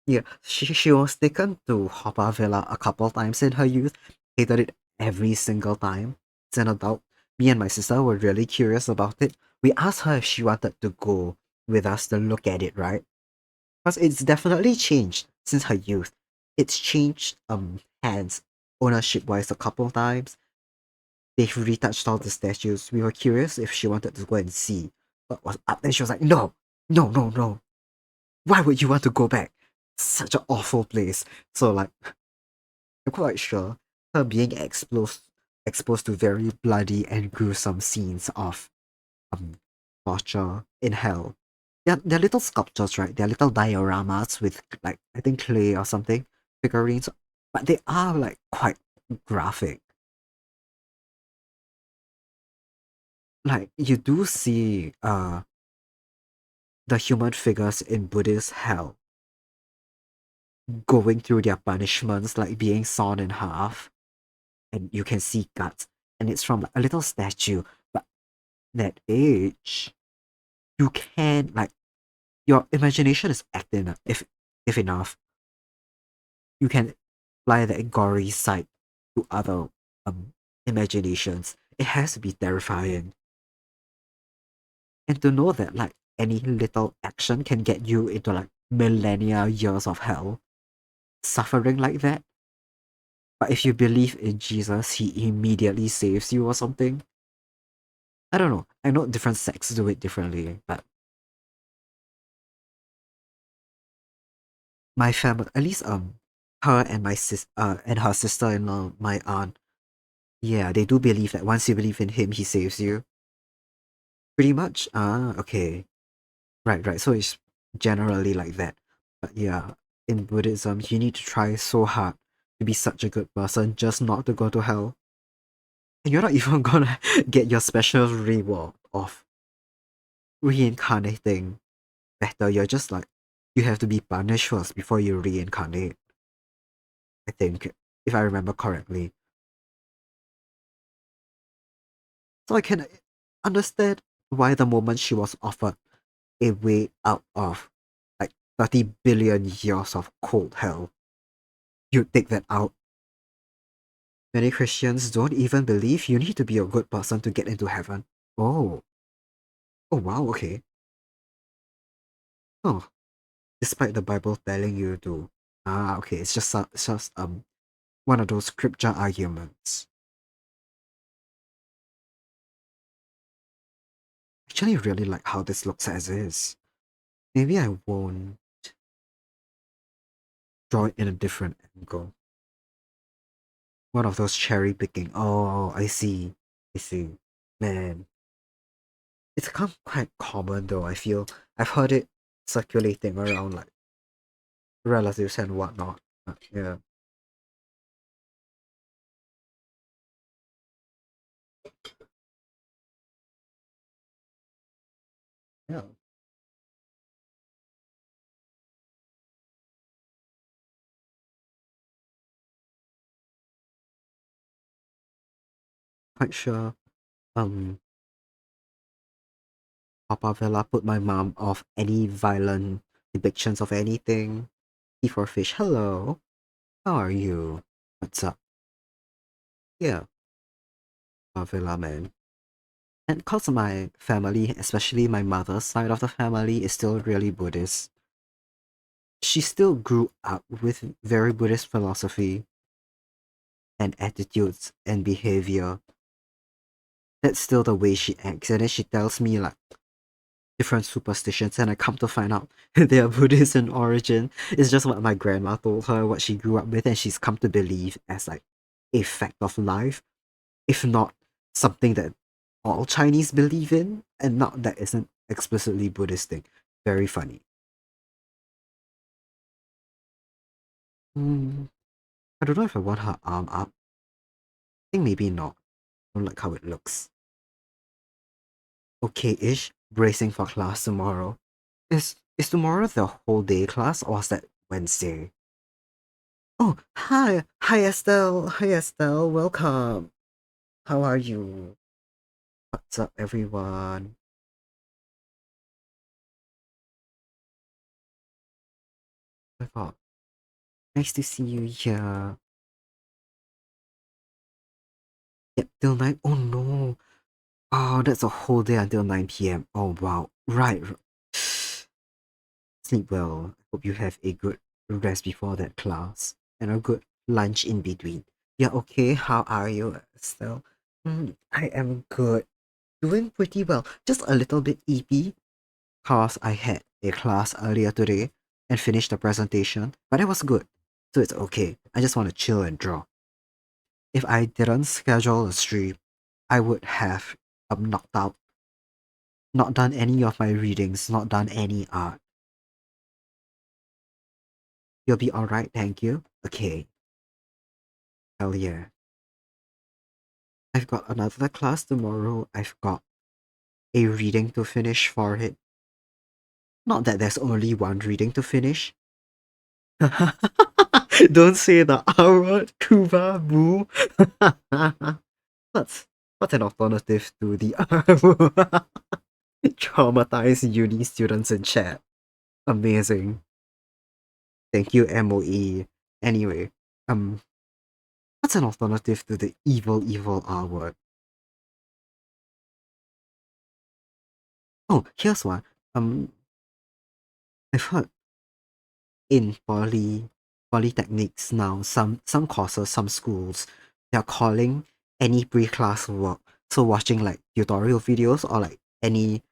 yeah, she was taken to Haw Villa a couple times in her youth. Hated it every single time. As an adult, me and my sister were really curious about it. We asked her if she wanted to go with us to look at it, right? Because it's definitely changed since her youth. It's changed hands ownership wise a couple times. They've retouched all the statues. We were curious if she wanted to go and see what was up. And she was like, no, no, no, no. Why would you want to go back? Such an awful place. So like I'm quite sure her being exposed to very bloody and gruesome scenes of um torture in hell. They're little sculptures, right? They're little dioramas with like I think clay or something, figurines. But they are like quite graphic. Like you do see the human figures in Buddhist hell going through their punishments, like being sawn in half. and you can see guts, and it's from like, a little statue. But that age, you can like your imagination is active if enough. You can apply that gory side to other imaginations. It has to be terrifying. And to know that like any little action can get you into like millennia years of hell, suffering like that. But if you believe in Jesus, he immediately saves you or something. I don't know. I know different sects do it differently, but my family, at least her and my and her sister-in-law, my aunt, yeah, they do believe that once you believe in him, he saves you. Pretty much. Ah, okay. Right, right. So it's generally like that. But yeah, in Buddhism, you need to try so hard to be such a good person just not to go to hell. And you're not even gonna get your special reward of reincarnating better. You're just like, you have to be punished first before you reincarnate. I think, if I remember correctly. So I can understand why the moment she was offered a way out of like 30 billion years of cold hell, you'd take that out. Many Christians don't even believe you need to be a good person to get into heaven. Oh, oh wow, okay. Oh, despite the Bible telling you to. Ah, okay, it's just one of those scripture arguments. Actually really like how this looks as is. Maybe I won't draw it in a different angle. One of those cherry picking. Oh, I see. I see. Man, it's quite common though, I feel. I've heard it circulating around like relatives and whatnot. Yeah. Yeah. Quite sure. Um, Papa Villa put my mom off any violent depictions of anything. E for fish. Hello. How are you? What's up? Yeah, Papa Villa man. And cause my family, especially my mother's side of the family, is still really Buddhist. She still grew up with very Buddhist philosophy and attitudes and behavior. That's still the way she acts. And then she tells me like different superstitions, and I come to find out they are Buddhist in origin. It's just what my grandma told her, what she grew up with, and she's come to believe as like a fact of life, if not something that all Chinese believe in, and not that isn't explicitly Buddhist thing. Very funny. Hmm. I don't know if I want her arm up. I think maybe not. I don't like how it looks. Okay-ish, bracing for class tomorrow. Is tomorrow the whole day class or is that Wednesday? Oh, hi. Hi, Estelle. Hi, Estelle. Welcome. How are you? What's up, everyone? Oh my god. Nice to see you here. Yep, till 9. Oh no. Oh, that's a whole day until 9 p.m. Oh wow. Right. Sleep well. Hope you have a good rest before that class and a good lunch in between. Yeah, okay. How are you, Estelle? I am good. Doing pretty well. Just a little bit eepy cause I had a class earlier today and finished the presentation, but it was good. So it's okay. I just want to chill and draw. If I didn't schedule a stream, I would have knocked out, not done any of my readings, not done any art. You'll be alright, thank you. Okay, hell yeah. I've got another class tomorrow. I've got a reading to finish for it. Not that there's only one reading to finish. Don't say the R word, Kuba Boo. What's what's an alternative to the R word? Traumatized uni students in chat. Amazing. Thank you, MOE. Anyway, um, what's an alternative to the evil R word? Oh, here's one. I've heard in polytechnics now, some courses, some schools, they're calling any pre-class work. So watching like tutorial videos or like any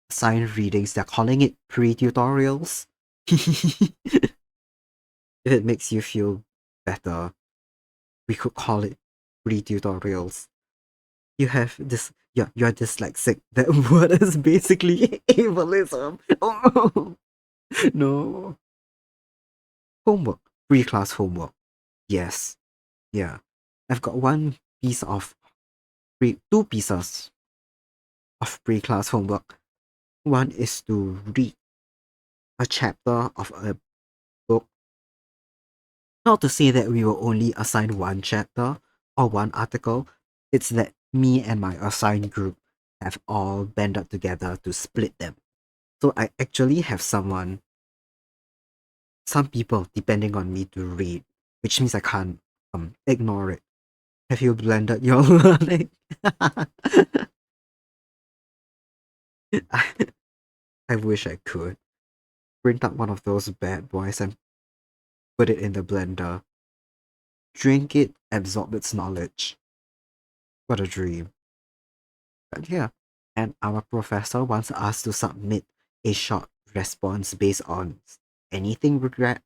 assigned readings, they're calling it pre-tutorials. If it makes you feel better, we could call it pre-tutorials. You have this, you're dyslexic. That word is basically ableism. Oh no. Homework. Pre-class homework. Yes. Yeah. I've got two pieces of pre-class homework. One is to read a chapter of a book. Not to say that we were only assigned one chapter or one article. It's that me and my assigned group have all banded together to split them. So I actually have some people depending on me to read, which means I can't ignore it. Have you blended your learning? I, I wish I could print out one of those bad boys and put it in the blender. Drink it, absorb its knowledge. What a dream. But yeah, and our professor wants us to submit a short response based on anything regret.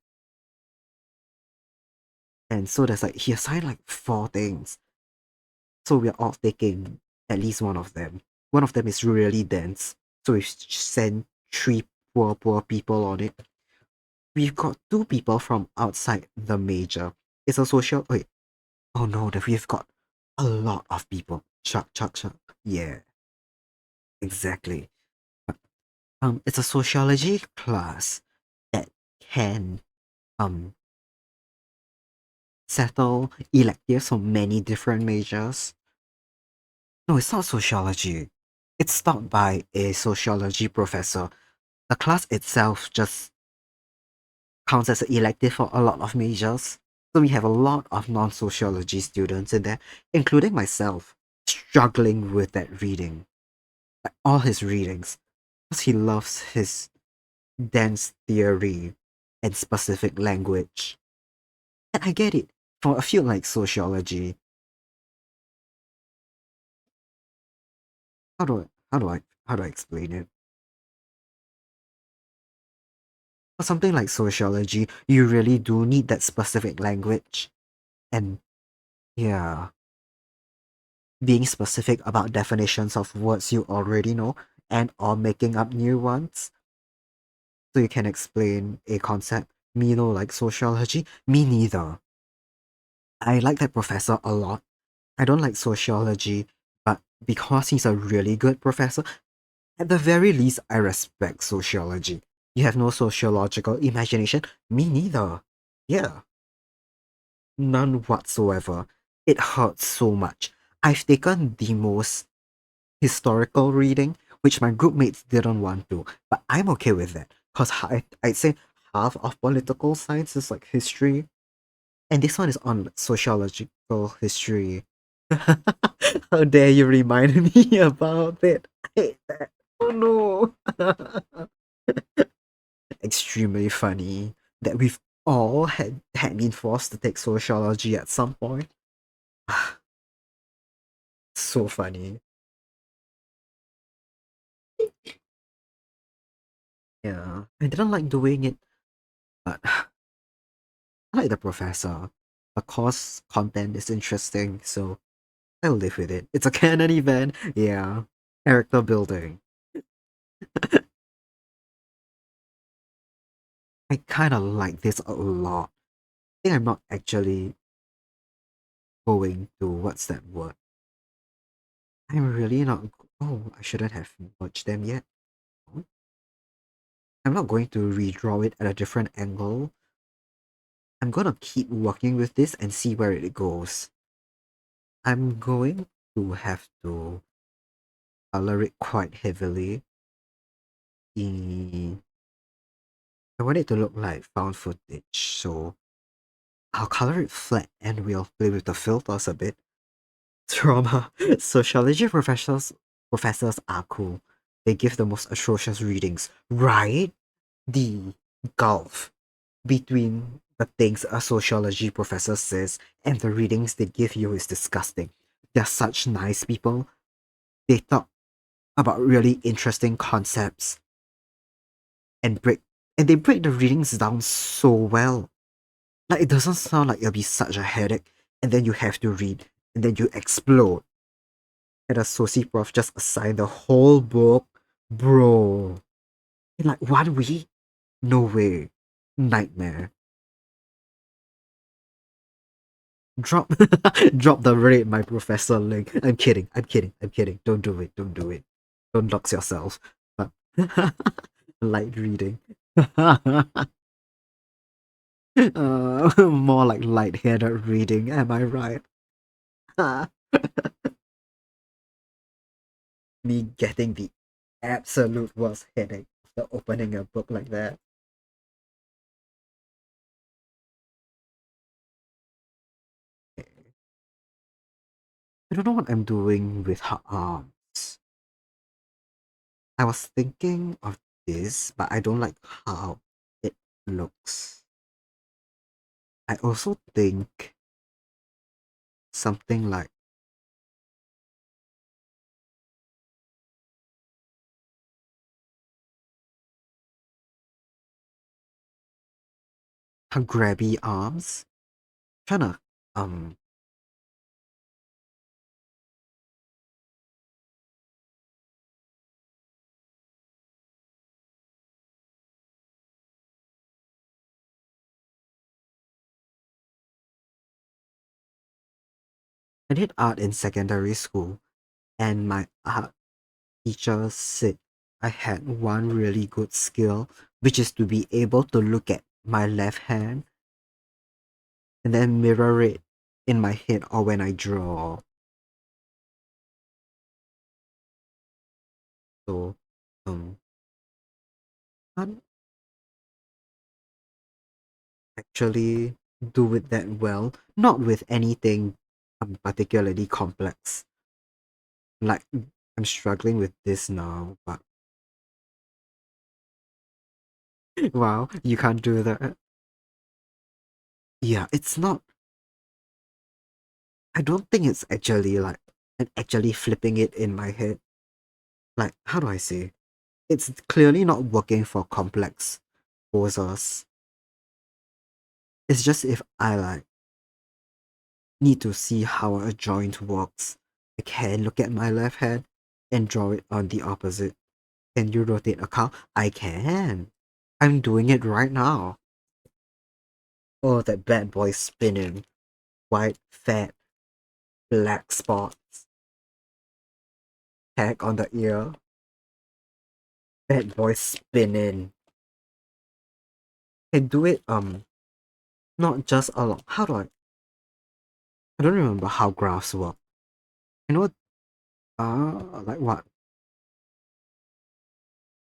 And so there's like, he assigned like four things. So we're all taking at least one of them. One of them is really dense. So we sent three poor people on it. We've got two people from outside the major. It's a social. Wait. Oh no, that we've got a lot of people. Chuck. Yeah, exactly. It's a sociology class that can um settle electives from many different majors. No, it's not sociology. It's taught by a sociology professor. The class itself just counts as an elective for a lot of majors. So we have a lot of non-sociology students in there, including myself, struggling with that reading. Like all his readings. Because he loves his dense theory and specific language. And I get it. For a field like sociology, how do I explain it? For something like sociology, you really do need that specific language. And yeah, being specific about definitions of words you already know and or making up new ones so you can explain a concept. Me no like sociology. Me neither. I like that professor a lot. I don't like sociology, but because he's a really good professor, at the very least, I respect sociology. You have no sociological imagination? Me neither. Yeah, none whatsoever. It hurts so much. I've taken the most historical reading, which my group mates didn't want to, but I'm okay with that because I'd say half of political science is like history, and this one is on sociological history. How dare you remind me about it? I hate that. Oh no. Extremely funny that we've all had been forced to take sociology at some point. So funny. Yeah. I didn't like doing it, but I like the professor. The course content is interesting, so I'll live with it. It's a canon event. Yeah. Character building. I kinda like this a lot. I think I'm not actually going to what's that word? I'm really not. Oh, I shouldn't have watched them yet. Oh, I'm not going to redraw it at a different angle. I'm gonna keep working with this and see where it goes. I'm going to have to color it quite heavily. I want it to look like found footage, so I'll color it flat and we'll play with the filters a bit. Trauma. Sociology professors are cool. They give the most atrocious readings, right? The gulf between the things a sociology professor says and the readings they give you is disgusting. They're such nice people. They talk about really interesting concepts and break and they break the readings down so well. Like it doesn't sound like it'll be such a headache and then you have to read and then you explode. And a soci prof just assigned the whole book, bro. In like 1 week? No way. Nightmare. Drop drop the rate my professor link. I'm kidding. I'm kidding. I'm kidding. Don't do it. Don't do it. Don't dox yourself. But light reading. More like light-headed reading, am I right? Me getting the absolute worst headache after opening a book like that. I don't know what I'm doing with her arms. I was thinking of this, but I don't like how it looks. I also think something like her grabby arms. Trying to um I did art in secondary school and my art teacher said I had one really good skill, which is to be able to look at my left hand and then mirror it in my head or when I draw. So, um, can't actually do it that well. Not with anything particularly complex. Like, I'm struggling with this now, but wow, you can't do that. Yeah, it's not. I don't think it's actually like I'm actually flipping it in my head. Like, how do I say? It's clearly not working for complex poses. It's just if I like need to see how a joint works, I can look at my left hand and draw it on the opposite. Can you rotate a cow? I can. I'm doing it right now. Oh, that bad boy spinning. White, fat, black spots. Tag on the ear. Bad boy spinning. Can do it not just along. How do I don't remember how graphs work. You know what? Like what?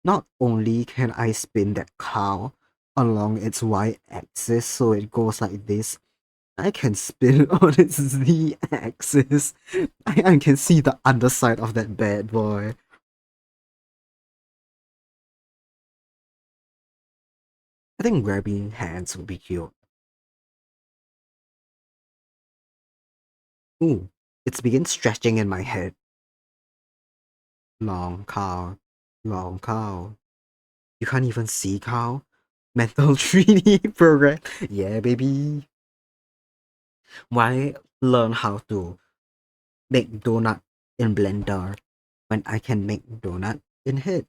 Not only can I spin that cow along its y-axis so it goes like this, I can spin it on its z-axis. I can see the underside of that bad boy. I think grabbing hands would be cute. Ooh, it's begin stretching in my head. Long cow, long cow. You can't even see cow? Mental 3D program. Yeah, baby. Why learn how to make donut in blender when I can make donut in head?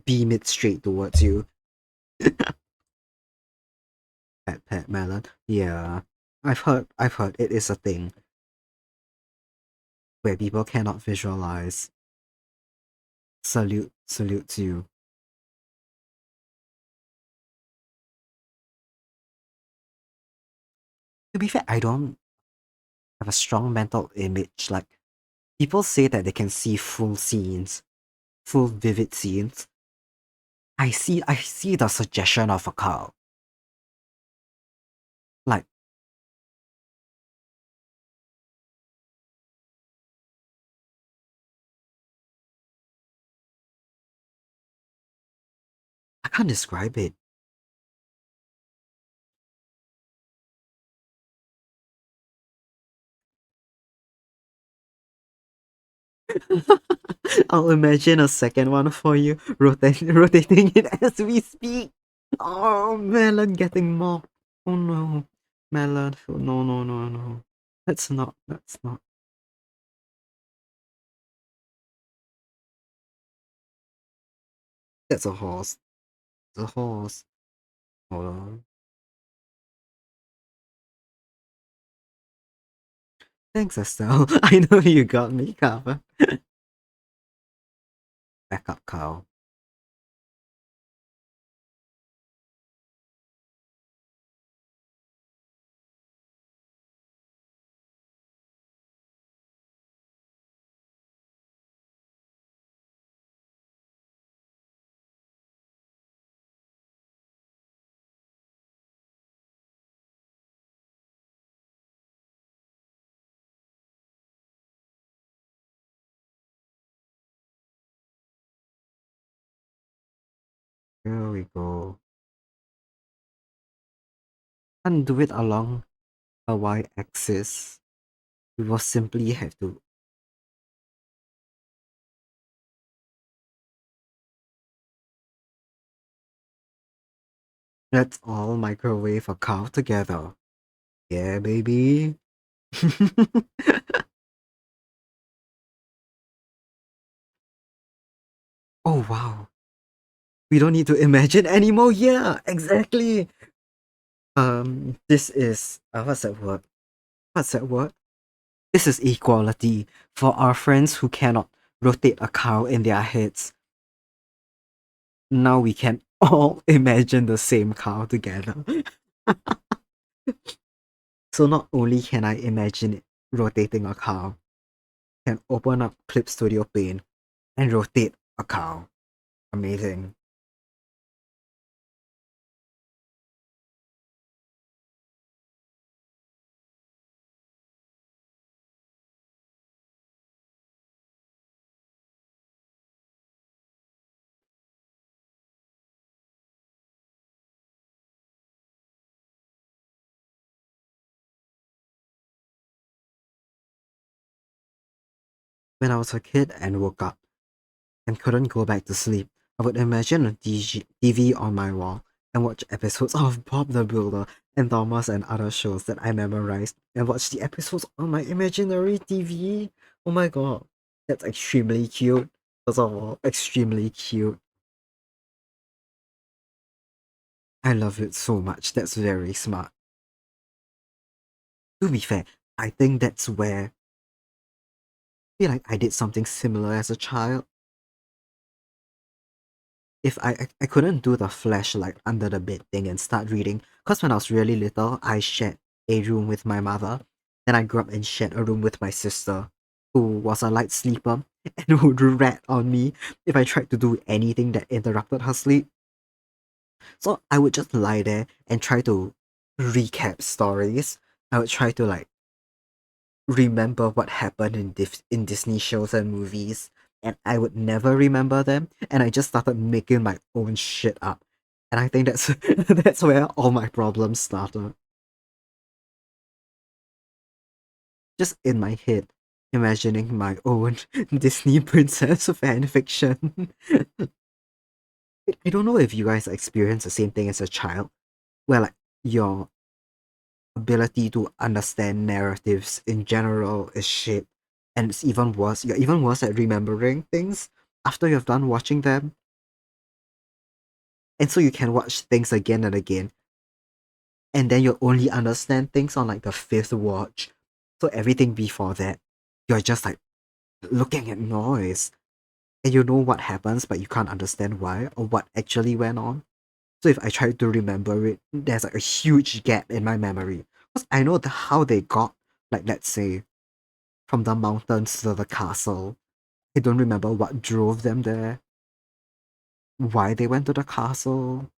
Beam it straight towards you. Pet melon. Yeah. I've heard it is a thing where people cannot visualize. Salute to you. To be fair, I don't have a strong mental image. Like, people say that they can see full scenes, full vivid scenes. I see the suggestion of a cow. Like, I can't describe it. I'll imagine a second one for you, rotating it as we speak. Oh, melon getting more. Oh no, melon. Oh, no, no, no, no. That's not. That's not. That's a horse. It's a horse. Hold on. Thanks, Estelle. I know you got me covered. Backup cow. Here we go. And do it along a y-axis. We will simply have to. Let's all microwave a cow together. Yeah, baby. Oh wow. We don't need to imagine anymore. Yeah, exactly. This is what's that word? What's that word? This is equality for our friends who cannot rotate a cow in their heads. Now we can all imagine the same cow together. So not only can I imagine it rotating a cow, I can open up Clip Studio Paint and rotate a cow. Amazing. When I was a kid and woke up and couldn't go back to sleep, I would imagine a TV on my wall and watch episodes of Bob the Builder and Thomas and other shows that I memorized and watch the episodes on my imaginary TV. Oh my god, that's extremely cute. First of all, extremely cute. I love it so much. That's very smart. To be fair, I think that's where I feel like I did something similar as a child. If I couldn't do the flashlight under the bed thing and start reading, because when I was really little, I shared a room with my mother. Then I grew up and shared a room with my sister, who was a light sleeper and would rat on me if I tried to do anything that interrupted her sleep. So I would just lie there and try to recap stories. I would try to like remember what happened in Disney shows and movies, and I would never remember them, and I just started making my own shit up. And I think that's that's where all my problems started. Just in my head, imagining my own Disney princess fan fiction. I don't know if you guys experience the same thing as a child, where like your ability to understand narratives in general is shit. And it's even worse. You're even worse at remembering things after you've done watching them. And so you can watch things again and again. And then you'll only understand things on like the fifth watch. So everything before that, you're just like looking at noise. And you know what happens, but you can't understand why or what actually went on. So if I try to remember it, there's like a huge gap in my memory 'Cause I know how they got, like, let's say, from the mountains to the castle. I don't remember what drove them there, why they went to the castle.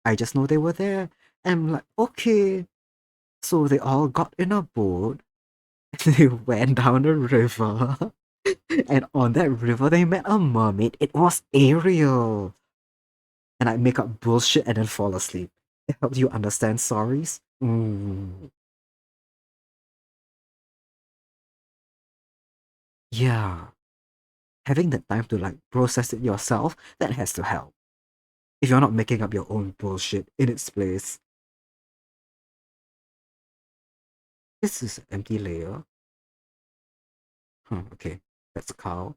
I just know they were there. And I'm like, okay. So they all got in a boat and they went down the river. And on that river, they met a mermaid. It was Ariel. And I make up bullshit and then fall asleep. It helps you understand stories. Yeah. Having that time to like process it yourself, that has to help. If you're not making up your own bullshit in its place. This is an empty layer. Okay. That's cow.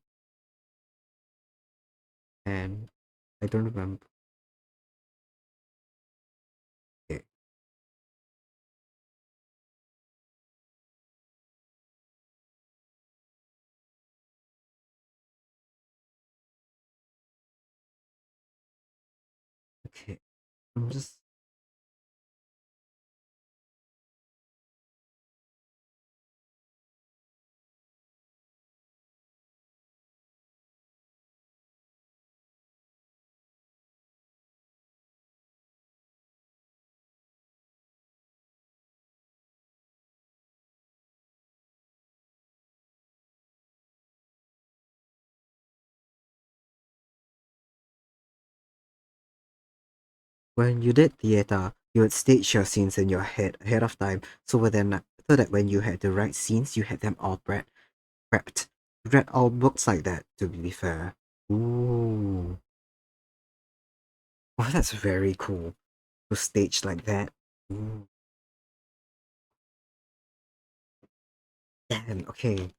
And I don't remember. Okay. Okay. I'm just when you did theater, you would stage your scenes in your head ahead of time, so that when you had the right scenes, you had them all prepped. Read all books like that, to be fair. Ooh, oh, that's very cool to stage like that. Ooh, damn. Okay,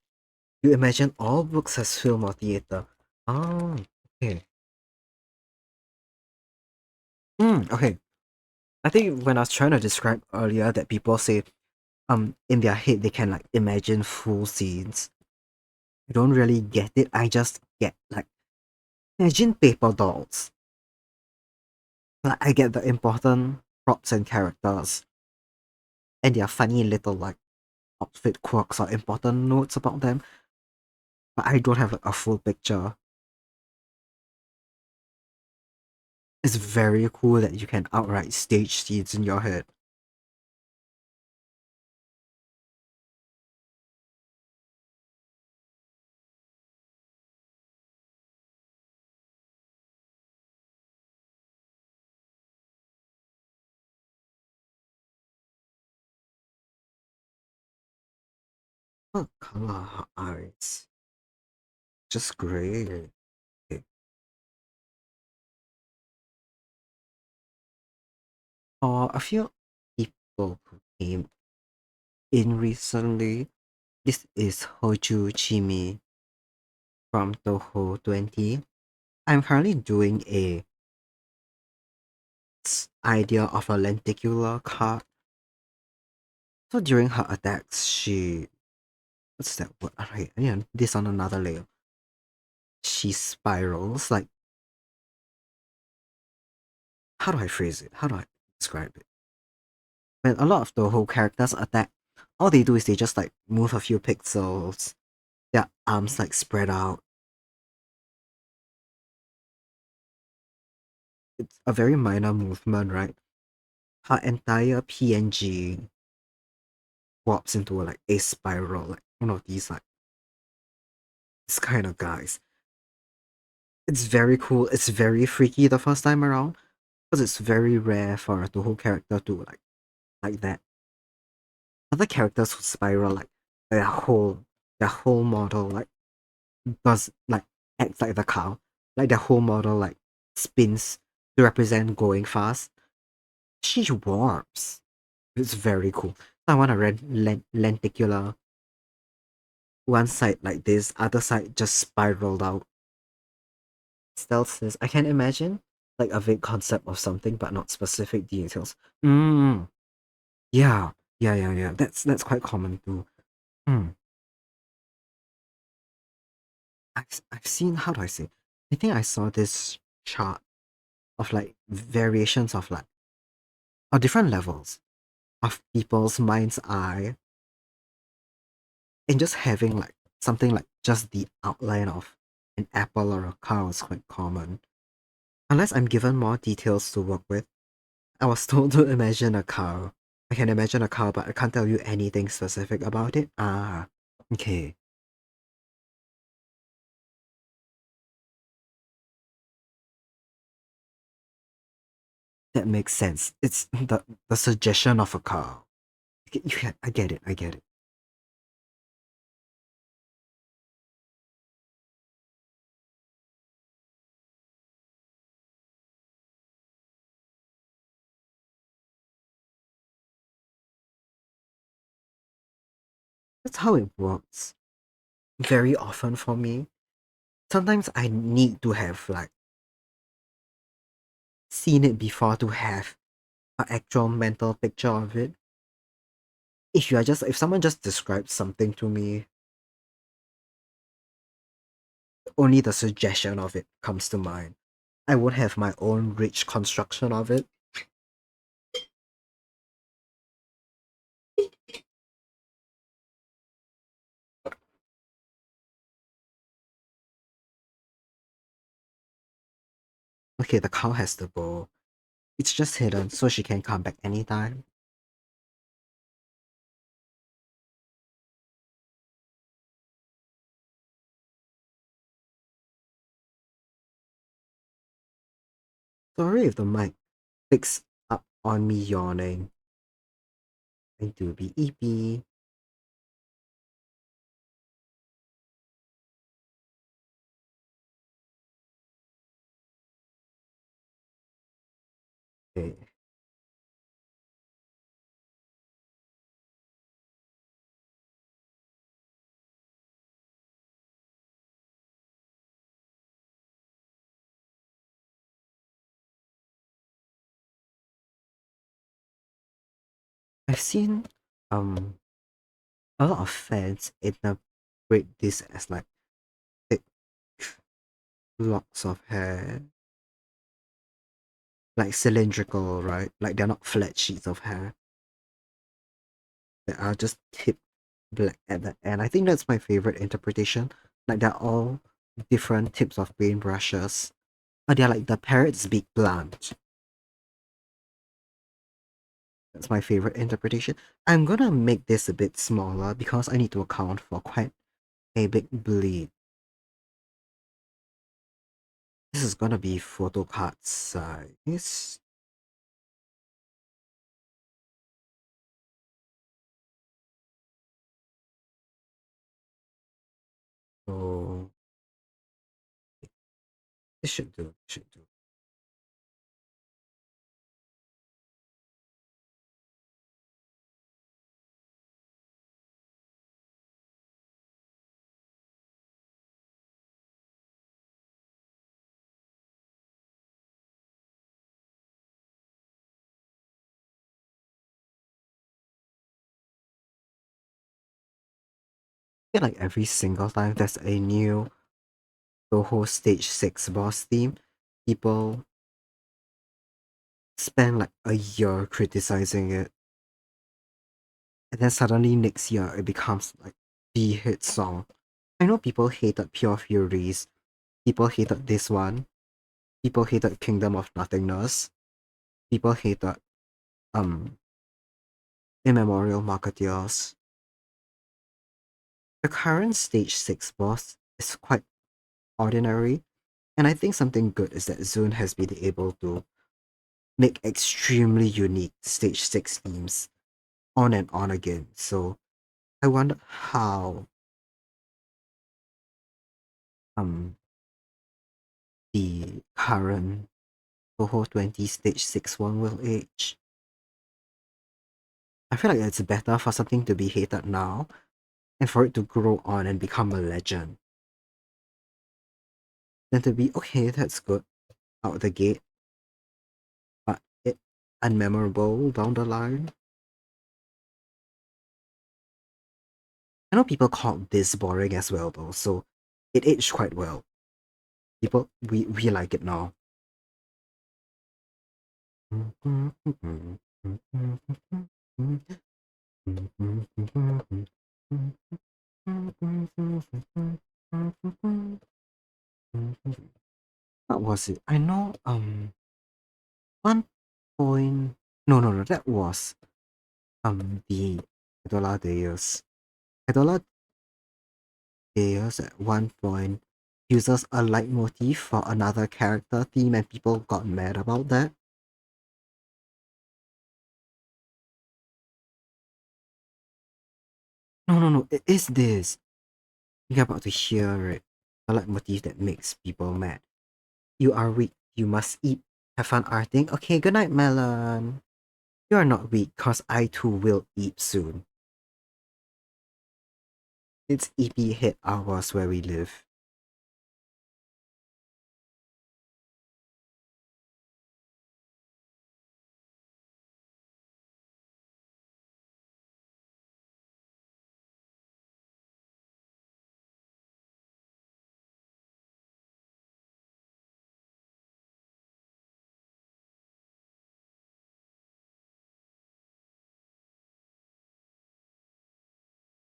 you imagine all books as film or theater. Oh, okay. Okay. I think when I was trying to describe earlier that people say in their head they can like imagine full scenes. I don't really get it. I just get like imagine paper dolls. Like I get the important props and characters and their funny little like outfit quirks or important notes about them, but I don't have like, a full picture. It's very cool that you can outright stage scenes in your head. What color are her eyes? Just gray. Okay. A few people who came in recently. This is houjuu chimi from touhou 20. I'm currently doing a idea of a lenticular card. So during her attacks, she what's that word? Alright, yeah, this on another layer. She spirals like how do I phrase it? How do I describe it? When a lot of the whole characters attack, all they do is they just like move a few pixels, their arms like spread out. It's a very minor movement, right? Her entire PNG warps into like a spiral, like one of these like this kind of guys. It's very cool. It's very freaky the first time around because it's very rare for the whole character to like that. Other characters who spiral like their whole their whole model like does like acts like the cow, like their whole model like spins to represent going fast. She warps. It's very cool. I want a lenticular. One side like this, other side just spiraled out. Stealth says, I can imagine like a vague concept of something, but not specific details. Yeah, yeah. That's quite common too. Mm. I've seen. How do I say? I think I saw this chart of like variations of like or different levels. of people's mind's eye, and just having like something like just the outline of an apple or a cow is quite common. Unless I'm given more details to work with. I was told to imagine a cow. I can imagine a cow, but I can't tell you anything specific about it. Ah, okay. That makes sense. It's the suggestion of a cow. I get it, I get it. That's how it works. Very often for me. Sometimes I need to have like seen it before to have an actual mental picture of it. If someone just describes something to me, only the suggestion of it comes to mind. I won't have my own rich construction of it. Okay, the cow has the bow. It's just hidden so she can come back anytime. Sorry if the mic picks up on me yawning. I do be eepy. Okay. I've seen um a lot of fans interpret this as like thick locks of hair. Like cylindrical, right? Like they're not flat sheets of hair. They are just tipped black at the end. I think that's my favorite interpretation. Like they're all different tips of paintbrushes. But they're like the parrot's beak blunt. That's my favorite interpretation. I'm gonna make this a bit smaller because I need to account for quite a big bleed. This is gonna be photo card size. So this should do. Should do. I feel like every single time there's a new touhou stage 6 boss theme, people spend like a year criticizing it, and then suddenly next year it becomes like the hit song. I know people hated Pure Furies, people hated this one, people hated Kingdom of Nothingness, people hated um Immemorial Marketeers. The current stage 6 boss is quite ordinary, and I think something good is that Zune has been able to make extremely unique stage 6 themes on and on again. So I wonder how um the current Toho 20 stage 6 one will age. I feel like it's better for something to be hated now and for it to grow on and become a legend than to be okay, that's good out the gate, but it unmemorable down the line. I know people called this boring as well though, so it aged quite well. People we like it now. What was it? I know 1 point, no, that was the Idola Deus. Idola Deus at 1 point uses a leitmotif for another character theme and people got mad about that. No, it is this. You're about to hear it. A leitmotif that makes people mad. You are weak. You must eat. Have fun arting. Okay, good night, Melon. You are not weak, cause I too will eat soon. It's eepy hit hours where we live.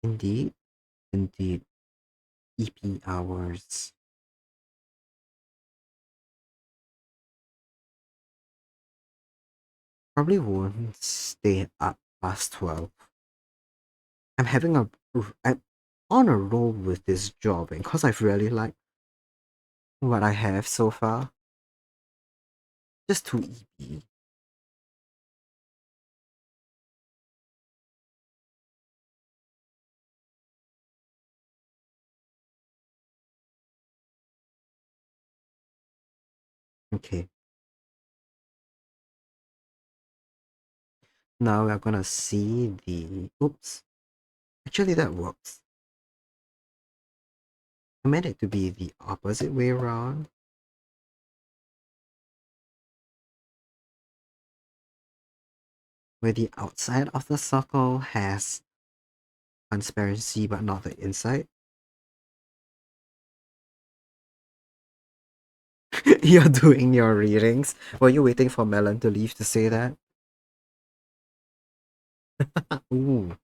Indeed, indeed. EP hours. Probably won't stay up past 12. I'm having a I'm on a roll with this job and because I've really liked what I have so far. Just too EP. Okay. Now we're gonna see the oops. Actually that works. I meant it to be the opposite way around. Where the outside of the circle has transparency but not the inside. You're doing your readings. Were you waiting for Melon to leave to say that? Ooh.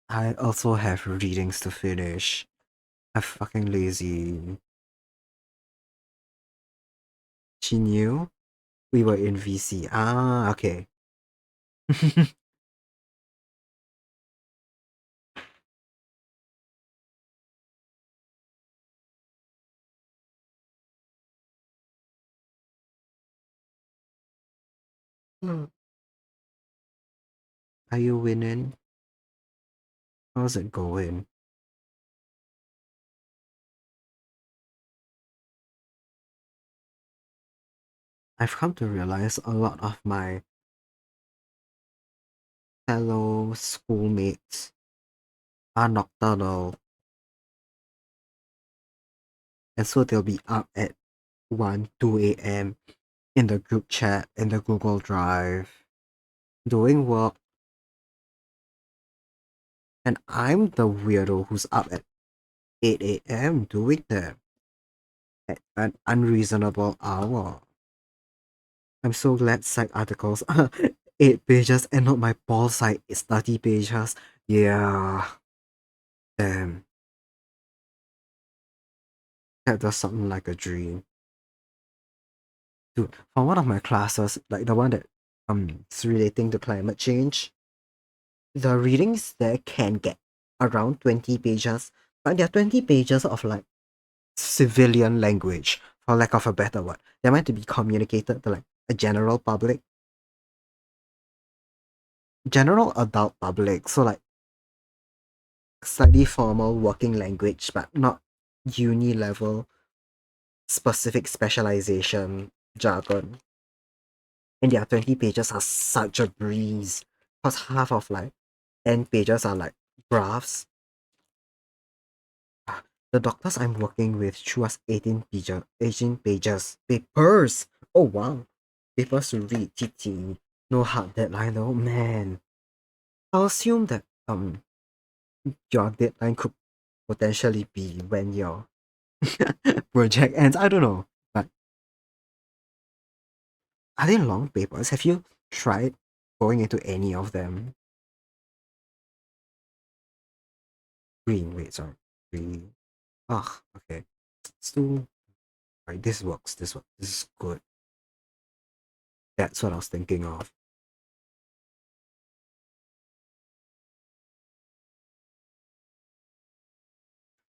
I also have readings to finish. I'm fucking lazy. She knew we were in VC. Ah, okay. Are you winning? How's it going? I've come to realize a lot of my fellow schoolmates are nocturnal, and so they'll be up at 1, 2 a.m. in the group chat, in the Google Drive, doing work, and I'm the weirdo who's up at 8 a.m. doing that at an unreasonable hour. I'm so glad psych articles are 8 pages and not my ball psych is 30 pages. Yeah, damn, that does something like a dream. Dude, for one of my classes, like the one that is relating to climate change, the readings there can get around 20 pages, but they're 20 pages of like civilian language, for lack of a better word. They're meant to be communicated to like a general public, general adult public, so like slightly formal working language, but not uni level specific specialization jargon. And their 20 pages are such a breeze. Because half of like 10 pages are like graphs. The doctors I'm working with threw us 18 pages papers. Oh wow. Papers to read, TT. No hard deadline though, man. I'll assume that your deadline could potentially be when your project ends. I don't know. But Are they long papers? Have you tried going into any of them? Green, wait, sorry. Green. Ugh, okay. Still, right, this works, this works. This is good. That's what I was thinking of.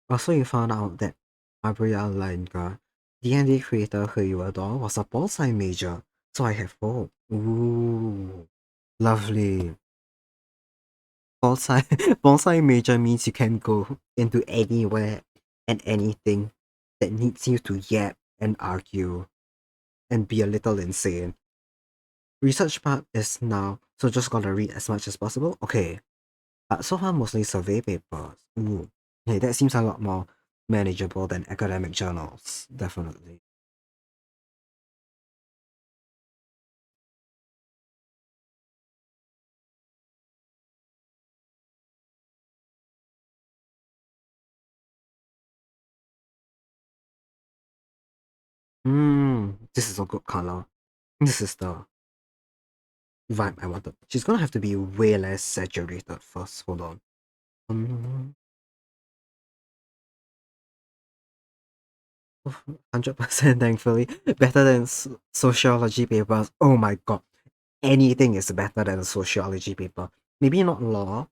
Also, you found out that Maria Lenka, D&D creator who you adore, was a bonsai major. So I have hope. Ooh, lovely. Bonsai, bonsai major means you can go into anywhere and anything that needs you to yap and argue and be a little insane. Research part is now, so just gotta read as much as possible. Okay, so far mostly survey papers. Ooh, hey, that seems a lot more manageable than academic journals, definitely. This is a good color. This is the vibe I wanted. She's gonna have to be way less saturated first. Hold on. 100% thankfully. Better than sociology papers. Oh my god. Anything is better than a sociology paper. Maybe not law.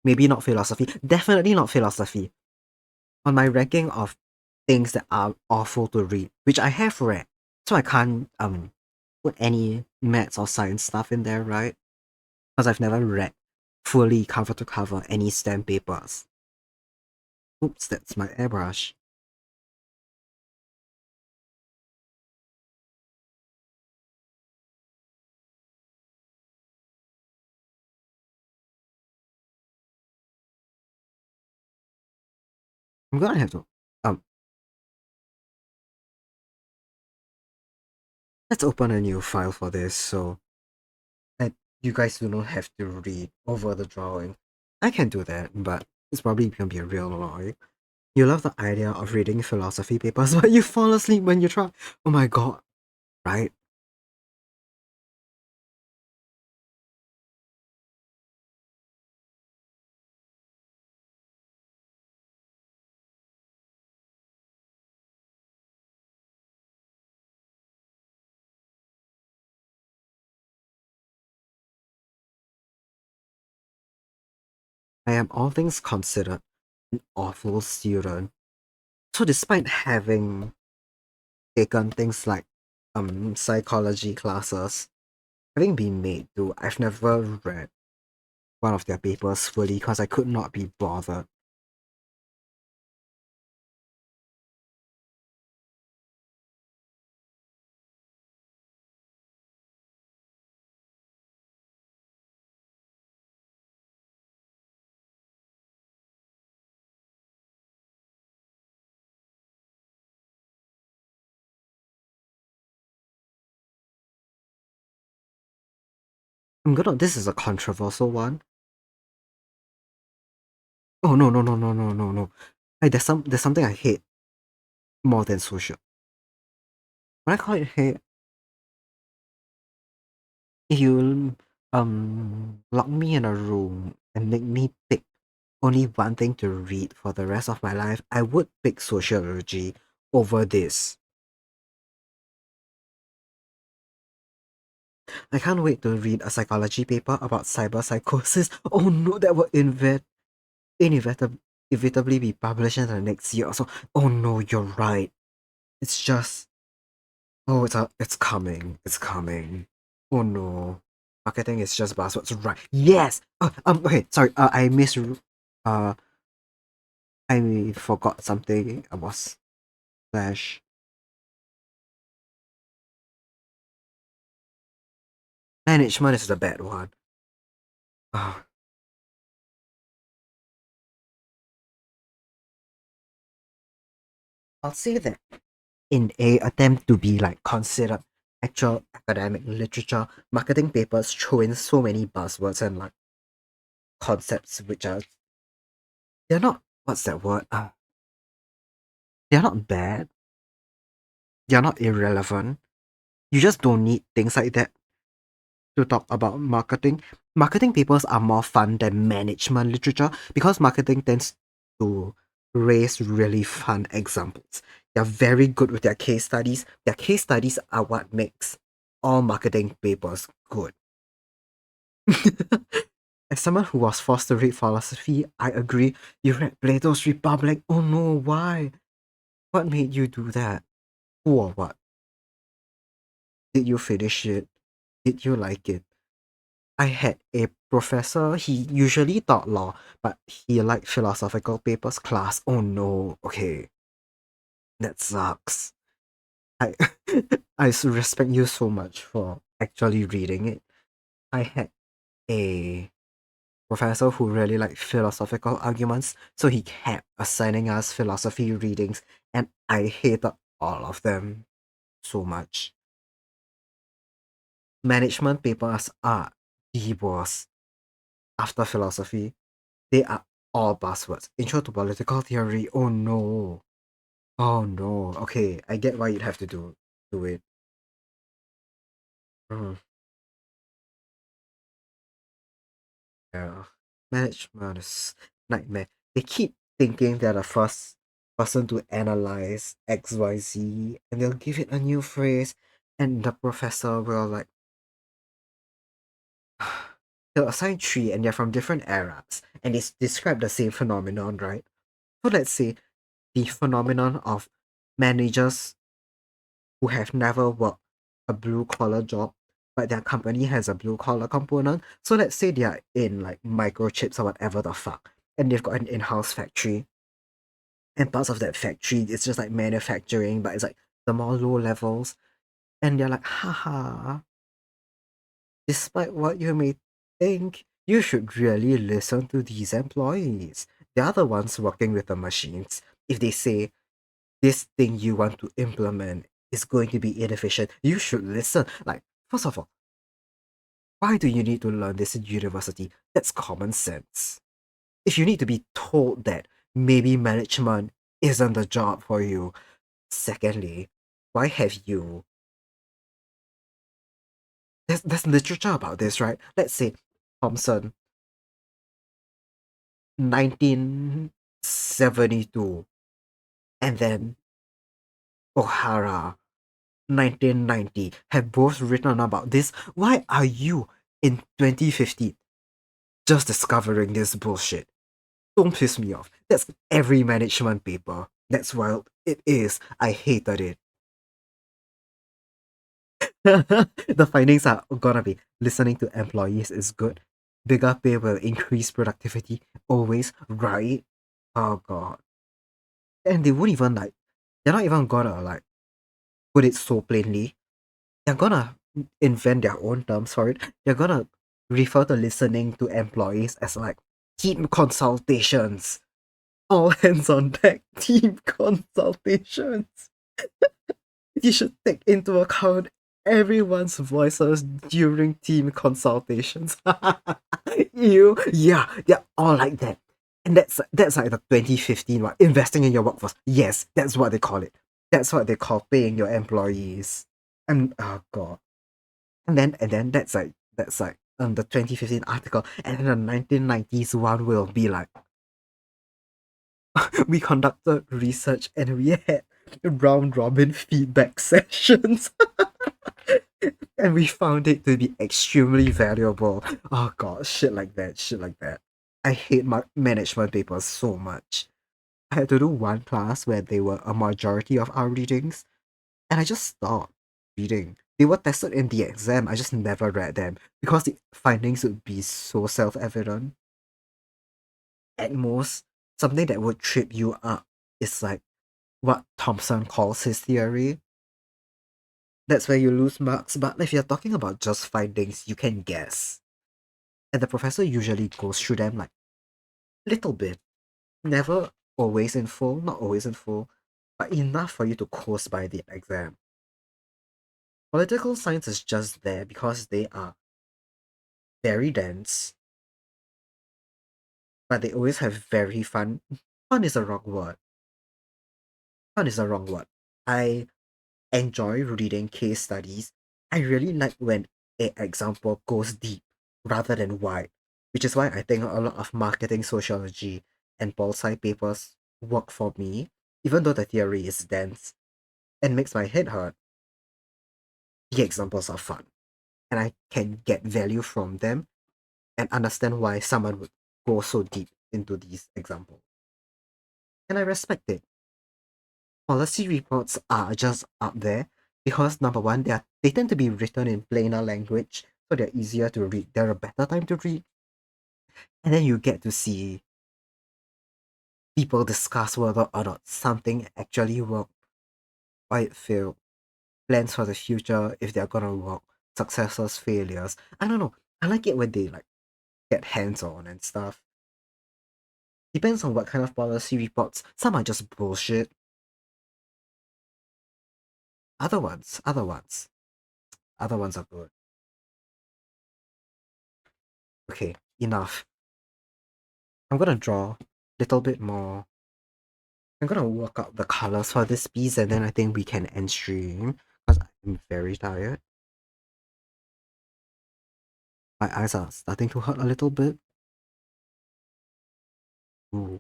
Maybe not philosophy. Definitely not philosophy. On my ranking of things that are awful to read, which I have read, so I can't put any maths or science stuff in there, right? Because I've never read fully cover to cover any STEM papers. Oops, that's my airbrush. I'm gonna have to um let's open a new file for this so that you guys do not have to read over the drawing. I can do that, but it's probably gonna be a real annoying. You love the idea of reading philosophy papers, but you fall asleep when you try. Oh my god, right? I am all things considered an awful student. So despite having taken things like psychology classes, having been made to, I've never read one of their papers fully because I could not be bothered. This is a controversial one. Oh no no no no no no no. Hey, there's something I hate more than social. When I call it hate, if you lock me in a room and make me pick only one thing to read for the rest of my life, I would pick sociology over this. I can't wait to read a psychology paper about cyber psychosis. Oh no, that will inevitably be published in the next year or so. Oh no, you're right. It's just it's coming. It's coming. Oh no. Marketing is just buzzwords, right? Yes. Okay. Sorry. Uh, I forgot something. I was slash management is the bad one. Uh, I'll say that in a attempt to be like considered actual academic literature, marketing papers throw in so many buzzwords and like concepts which are they're not what's that word? They're not bad. They're not irrelevant. You just don't need things like that to talk about marketing. Marketing papers are more fun than management literature because marketing tends to raise really fun examples. They're very good with their case studies. Their case studies are what makes all marketing papers good. As someone who was forced to read philosophy, I agree. You read Plato's Republic. Oh no, why? What made you do that? Who or what? Did you finish it? Did you like it? I had a professor, he usually taught law, but he liked philosophical papers class. Oh no, okay, that sucks. I respect you so much for actually reading it. I had a professor who really liked philosophical arguments, so he kept assigning us philosophy readings, and I hated all of them so much. Management papers are the worst after philosophy. They are all buzzwords. Intro to political theory. Oh no. Oh no. Okay, I get why you'd have to do it. Mm, yeah. Management is nightmare. They keep thinking they're the first person to analyze XYZ and they'll give it a new phrase and the professor will like they'll assign three and they're from different eras and they describe the same phenomenon, right? So let's say the phenomenon of managers who have never worked a blue collar job, but their company has a blue collar component. So let's say they are in like microchips or whatever the fuck, and they've got an in house factory, and parts of that factory it's just like manufacturing, but it's like the more low levels, and they're like, haha, despite what you may think, you should really listen to these employees. They're the ones working with the machines. If they say this thing you want to implement is going to be inefficient, you should listen. Like, first of all, why do you need to learn this in university? That's common sense. If you need to be told that maybe management isn't the job for you, secondly, why have you? There's literature about this, right? Let's say Thompson, 1972, and then O'Hara, 1990, have both written about this. Why are you in 2015 just discovering this bullshit? Don't piss me off. That's every management paper. That's wild. It is. I hated it. The findings are gonna be listening to employees is good. Bigger pay will increase productivity. Always right. Oh god. And they won't even like they're not even gonna like put it so plainly. They're gonna invent their own terms for it. They're gonna refer to listening to employees as like team consultations. All hands on deck team consultations. You should take into account everyone's voices during team consultations. Yeah, they're all like that. And that's like the 2015 one. Investing in your workforce. Yes, that's what they call it. That's what they call paying your employees. And oh god. And then that's like the 2015 article. And then the 1990s one will be like we conducted research and we had round robin feedback sessions and we found it to be extremely valuable. Oh god, shit like that, shit like that. I hate my management papers so much. I had to do one class where they were a majority of our readings, and I just stopped reading. They were tested in the exam, I just never read them because the findings would be so self evident. At most, something that would trip you up is like what Thompson calls his theory. That's where you lose marks, but if you're talking about just findings, you can guess. And the professor usually goes through them like little bit. Never always in full, not always in full, but enough for you to coast by the exam. Political science is just there because they are very dense, but they always have very fun. Fun is a wrong word. Fun is a wrong word. I enjoy reading case studies I really like when a example goes deep rather than wide, which is why I think a lot of marketing sociology and pol sci papers work for me, even though the theory is dense and makes my head hurt. The examples are fun, and I can get value from them and understand why someone would go so deep into these examples. And I respect it. Policy reports are just up there because number one, they tend to be written in plainer language, so they're easier to read. They're a better time to read. And then you get to see people discuss whether or not something actually worked or it failed, plans for the future, if they're gonna work, successes, failures. I don't know. I like it when they like get hands on and stuff. Depends on what kind of policy reports. Some are just bullshit. Other ones are good. Okay, enough. I'm gonna draw a little bit more. I'm gonna work out the colors for this piece and then I think we can end stream because I'm very tired. My eyes are starting to hurt a little bit. Ooh.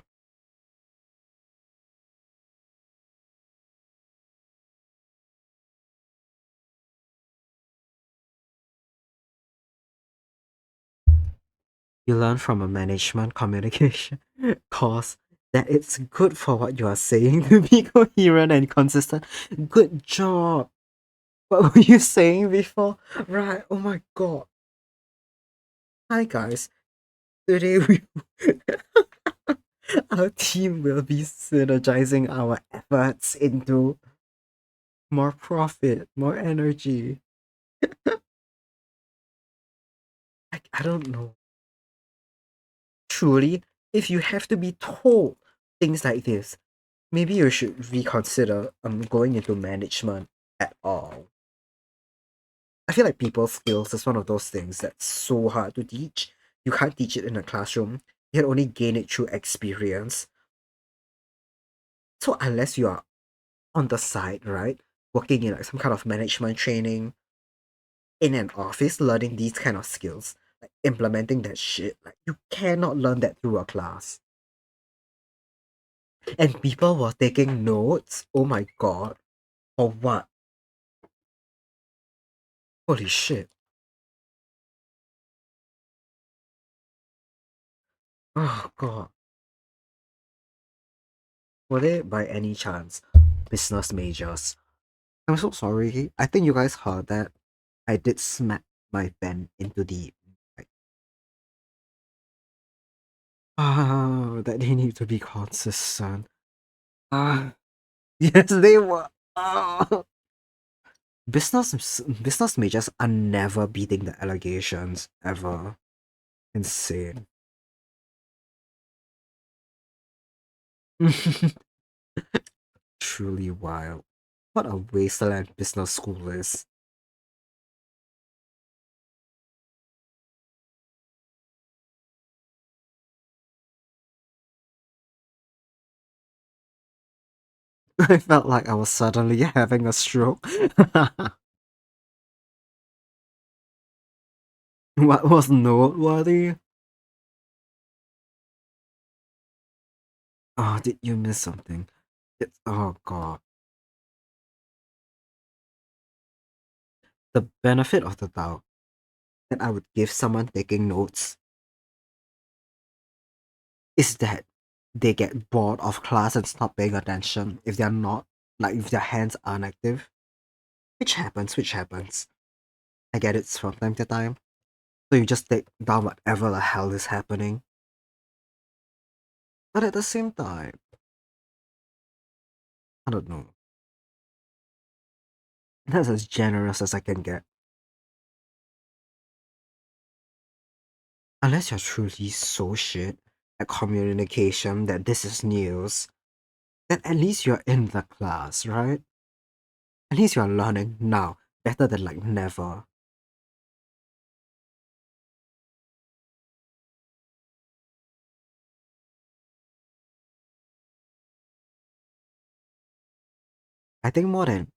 You learn from a management communication course that it's good for what you are saying to be coherent and consistent. Good job. What were you saying before? Right. Oh my god. Hi guys. Today we our team will be synergizing our efforts into more profit, more energy. I don't know. Truly, if you have to be told things like this, maybe you should reconsider going into management at all. I feel like people skills is one of those things that's so hard to teach. You can't teach it in a classroom. You can only gain it through experience. So unless you are on the side, right, working in like some kind of management training in an office, learning these kind of skills, like implementing that shit, like you cannot learn that through a class. And people were taking notes. Oh my god. For what? Holy shit. Oh god. Were they by any chance business majors? I'm so sorry. I think you guys heard that. I did smack my pen into the like, that they need to be consistent. Ah, yes, they were. Ah. Business majors are never beating the allegations ever. Insane. Truly wild. What a wasteland business school is. I felt like I was suddenly having a stroke. What was noteworthy? Oh, did you miss something? Oh god. The benefit of the doubt that I would give someone taking notes is that they get bored of class and stop paying attention if they're not, like if their hands aren't active. Which happens. I get it from time to time. So you just take down whatever the hell is happening. But at the same time, I don't know. That's as generous as I can get. Unless you're truly so shit at communication that this is news, then at least you're in the class, right? At least you're learning now, better than like never. I think more than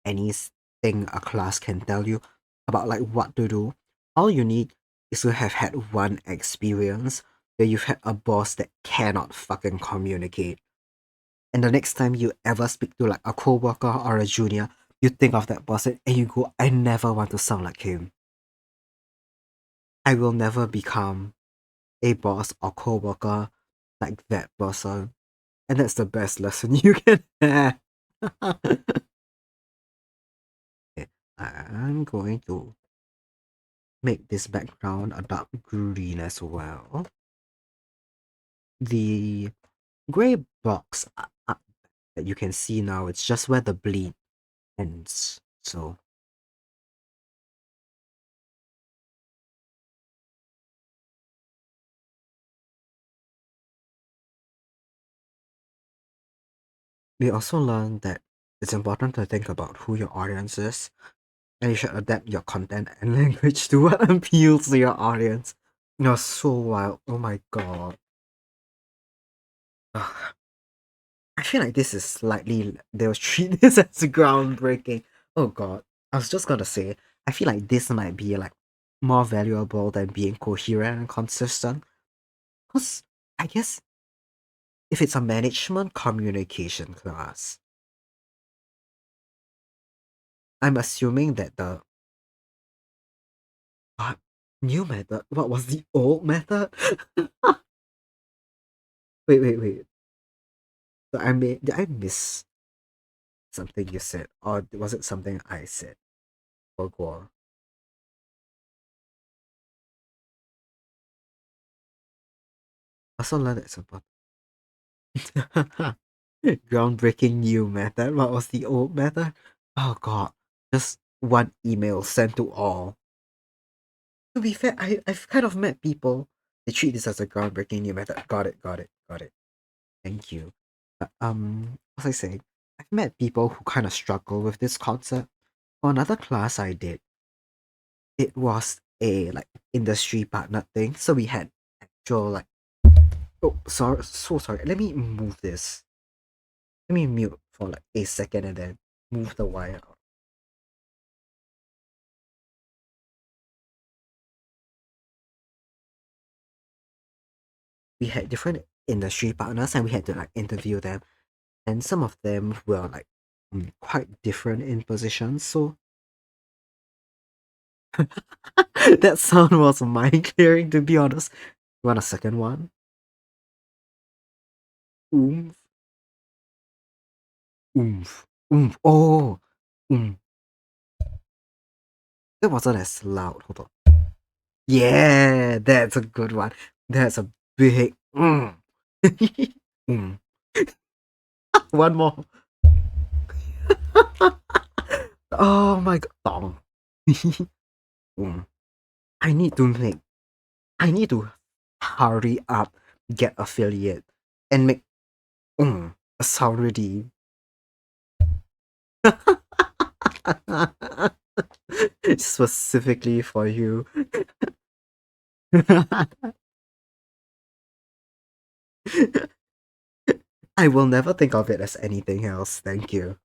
anything a class can tell you, about like what to do. All you need is to have had one experience where you've had a boss that cannot fucking communicate. And the next time you ever speak to like a coworker or a junior, you think of that person and you go, I never want to sound like him. I will never become a boss or coworker like that person. And that's the best lesson you can have. Okay, I'm going to make this background a dark green as well. The gray box that you can see now, it's just where the bleed ends. So we also learned that it's important to think about who your audience is, and you should adapt your content and language to what appeals to your audience. You're so wild. Oh my god. Ugh. I feel like this is slightly they'll treat this as groundbreaking. Oh god. I was just gonna say, I feel like this might be like more valuable than being coherent and consistent. Because I guess if it's a management communication class, I'm assuming that the what new method? What was the old method? Wait. So did I miss something you said? Or was it something I said? Or Guo? I also learned that it's important. Groundbreaking new method. What was the old method? Oh god. Just one email sent to all. To be fair, I've kind of met people. They treat this as a groundbreaking new method. Got it. Thank you. What was I saying? I've met people who kind of struggle with this concept. For another class I did, it was a like industry partner thing. So we had actual like oh sorry so sorry. Let me move this. Let me mute for like a second and then move the wire out. We had different industry partners and we had to like interview them. And some of them were like quite different in positions. So that sound was mind clearing to be honest. You want a second one? Oomph, oomph. Oh, mm. That wasn't as loud. Hold on. Yeah, that's a good one. That's a big. Mm. One more. Oh my god. Mm. I need to make. I need to hurry up, get affiliate, and make a sound ready. Specifically for you. I will never think of it as anything else. Thank you.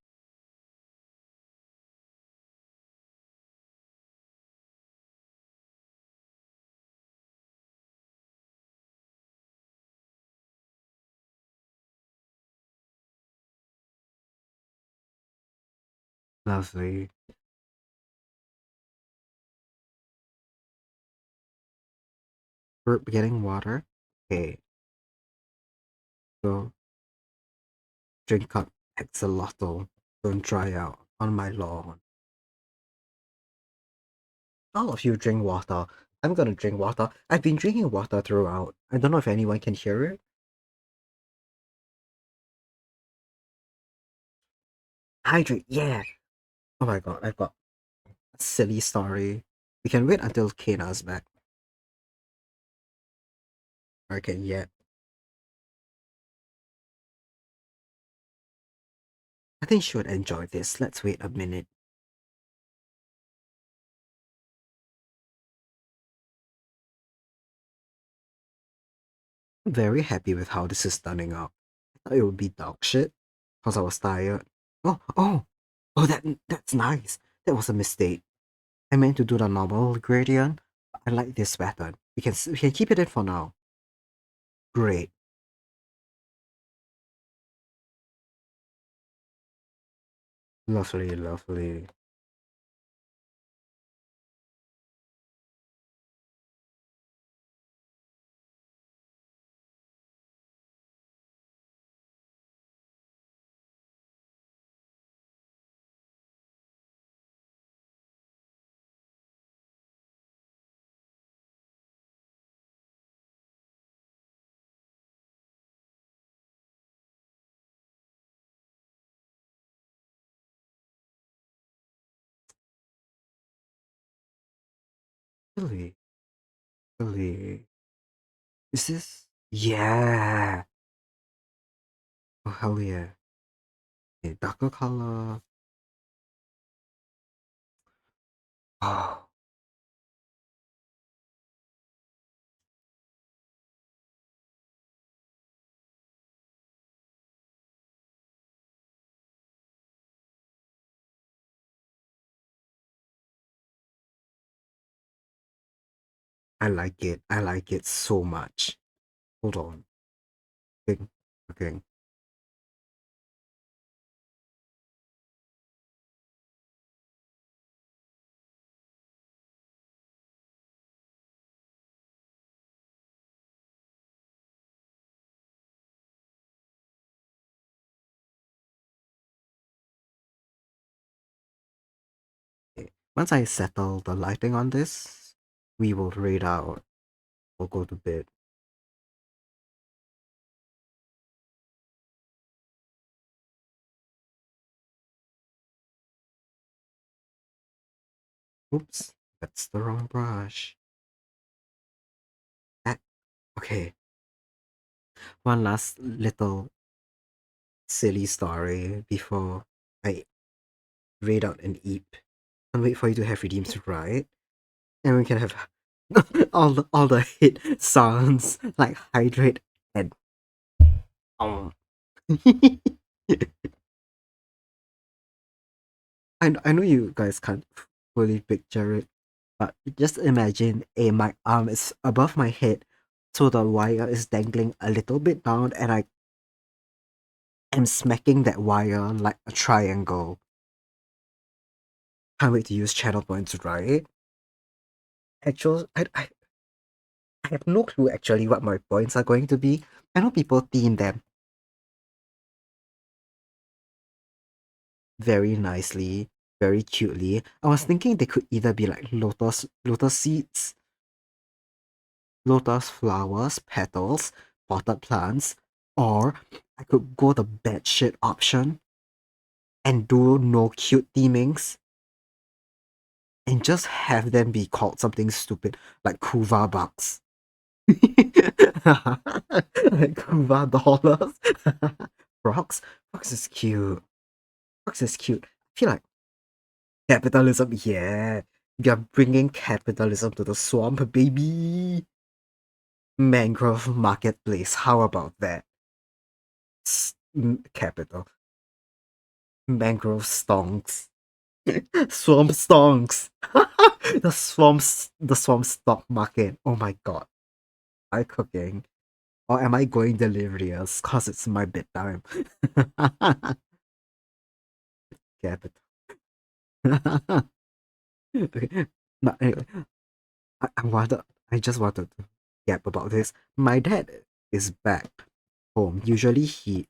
Lovely. We're getting water. Okay, so drink up Axolotl. Don't dry out on my lawn. All of you drink water. I'm gonna drink water. I've been drinking water throughout. I don't know if anyone can hear it. Hydrate, yeah. Oh my god, I've got a silly story. We can wait until Kana's back. Okay, yeah. I think she would enjoy this. Let's wait a minute. I'm very happy with how this is turning out. I thought it would be dog shit because I was tired. Oh, that's nice. That was a mistake. I meant to do the normal gradient. I like this pattern. We can keep it in for now. Great. Lovely, lovely. Really, really. Is this? Yeah. Oh hell yeah. Okay, darker color. Oh, I like it. I like it so much. Hold on. Okay. Okay. Okay. Once I settle the lighting on this, we will read out. We'll go to bed. Oops, that's the wrong brush. Ah, okay. One last little silly story before I read out an eep. And wait for you to have redeems right. And we can have all the hit sounds like hydrate and um. I know you guys can't fully picture it, but just imagine my arm is above my head, so the wire is dangling a little bit down, and I am smacking that wire like a triangle. Can't wait to use channel points, right? Actual, I have no clue actually what my points are going to be. I know people theme them very nicely, very cutely. I was thinking they could either be like lotus seeds, lotus flowers, petals, potted plants, or I could go the bad shit option and do no cute themings and just have them be called something stupid like Kuva bucks. Like Kuva dollars. Frogs? Frogs is cute. Frogs is cute. I feel like capitalism, yeah. We are bringing capitalism to the swamp, baby. Mangrove marketplace. How about that? Capital. Mangrove stonks. Swamp stonks. The swamp stock market. Oh my god. Am I cooking? Or am I going delirious? Cause it's my bedtime. Capital. Okay. No, anyway, I wanted I just wanted to yap about this. My dad is back home. Usually he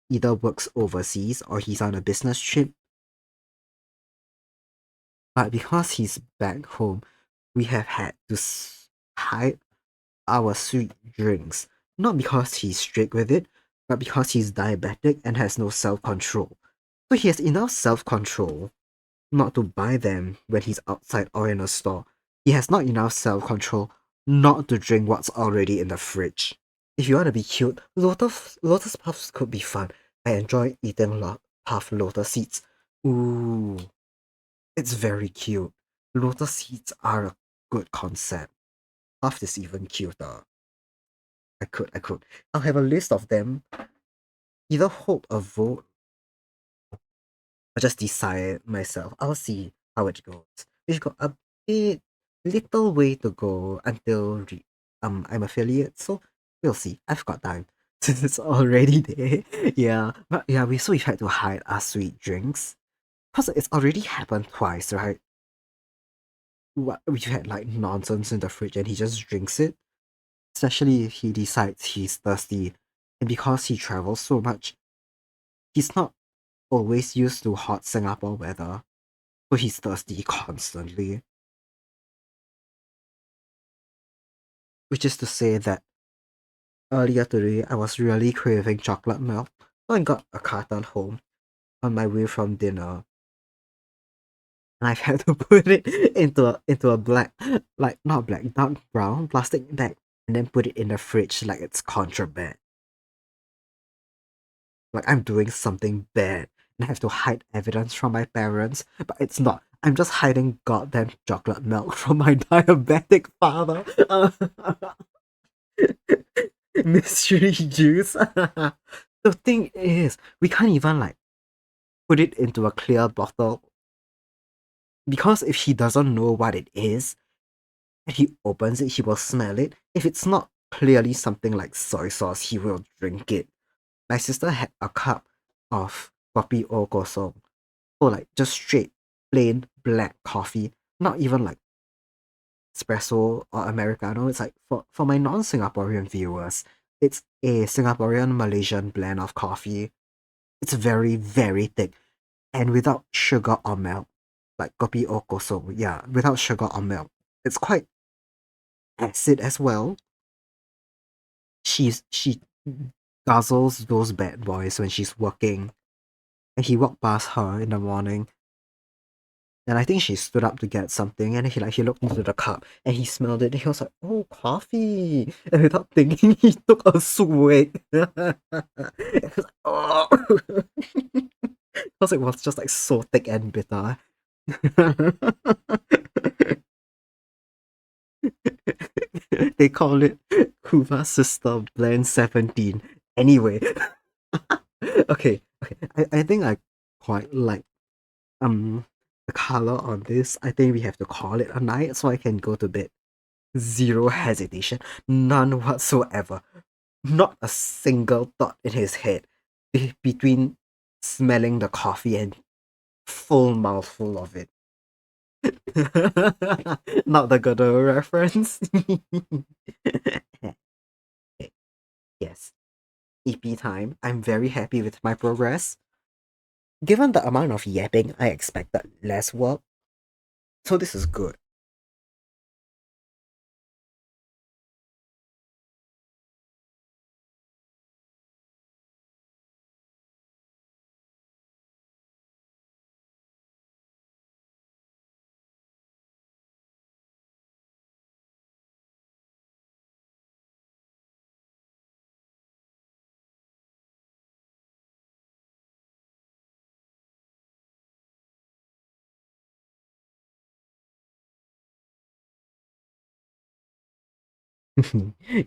either works overseas or he's on a business trip. But because he's back home, we have had to hide our sweet drinks. Not because he's strict with it, but because he's diabetic and has no self control. So he has enough self control not to buy them when he's outside or in a store. He has not enough self control not to drink what's already in the fridge. If you want to be cute, lotus puffs could be fun. I enjoy eating puff lotus seeds. Ooh, it's very cute. Lotus seeds are a good concept. Puff is even cuter. I could. I'll have a list of them. Either hold a vote or just decide myself. I'll see how it goes. We've got a little way to go until I'm affiliate, so we'll see. I've got time since it's already there. Yeah, but yeah, we tried to hide our sweet drinks because it's already happened twice, right? What we've had like nonsense in the fridge and he just drinks it. Especially if he decides he's thirsty, and because he travels so much, he's not always used to hot Singapore weather, so he's thirsty constantly. Which is to say that earlier today, I was really craving chocolate milk, so I got a carton home on my way from dinner, and I've had to put it into a black, like not black, dark brown plastic bag, and then put it in the fridge like it's contraband. Like I'm doing something bad, and I have to hide evidence from my parents, but it's not. I'm just hiding goddamn chocolate milk from my diabetic father. Mystery juice. The thing is, we can't even like put it into a clear bottle because if he doesn't know what it is and he opens it, he will smell it. If it's not clearly something like soy sauce, he will drink it. My sister had a cup of kopi o kosong, so like just straight plain black coffee, not even like espresso or americano. It's like for my non-Singaporean viewers, it's a Singaporean Malaysian blend of coffee. It's very, very thick and without sugar or milk. Like kopi o kosong, yeah, without sugar or milk. It's quite acid as well. She guzzles those bad boys when she's working. And he walked past her in the morning, and I think she stood up to get something, and he looked into the cup and he smelled it and he was like, "Oh, coffee!" And without thinking, he took a swig. It was like, oh, because it was just like so thick and bitter. They call it Kuva Sister Blend 17. Anyway, okay. I think I quite like the color on this. I think we have to call it a night so I can go to bed. Zero hesitation, none whatsoever. Not a single thought in his head between smelling the coffee and full mouthful of it. Not the Godot reference. Yes, EP time. I'm very happy with my progress. Given the amount of yapping, I expected less work, so this is good.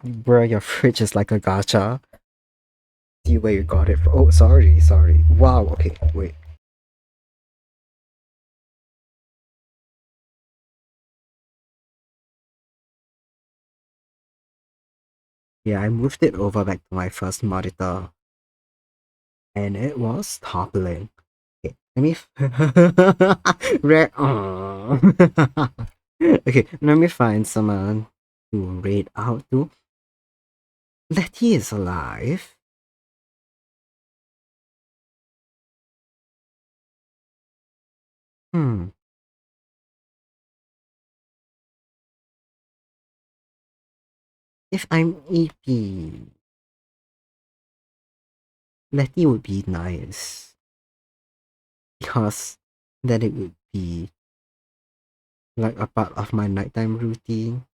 Bro, your fridge is like a gacha. See where you got it from. Oh, sorry. Wow, okay, wait. Yeah, I moved it over back to my first monitor, and it was toppling. Okay, let me. Okay, let me find someone to raid out to. Letty is alive. Hmm. If I'm EP, Letty would be nice because then it would be like a part of my nighttime routine.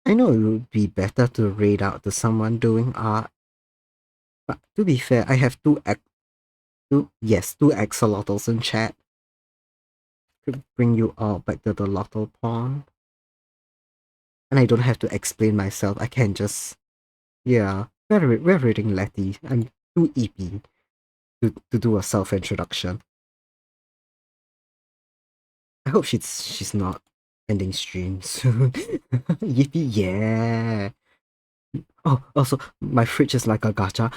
I know it would be better to raid out to someone doing art, but to be fair, I have two axolotls in chat. Could bring you all back to the lotto pond, and I don't have to explain myself. I can just yeah. We're reading Letty. I'm too EP. to do a self-introduction. I hope she's not ending stream soon. Yippee, yeah. Oh, also, my fridge is like a gacha.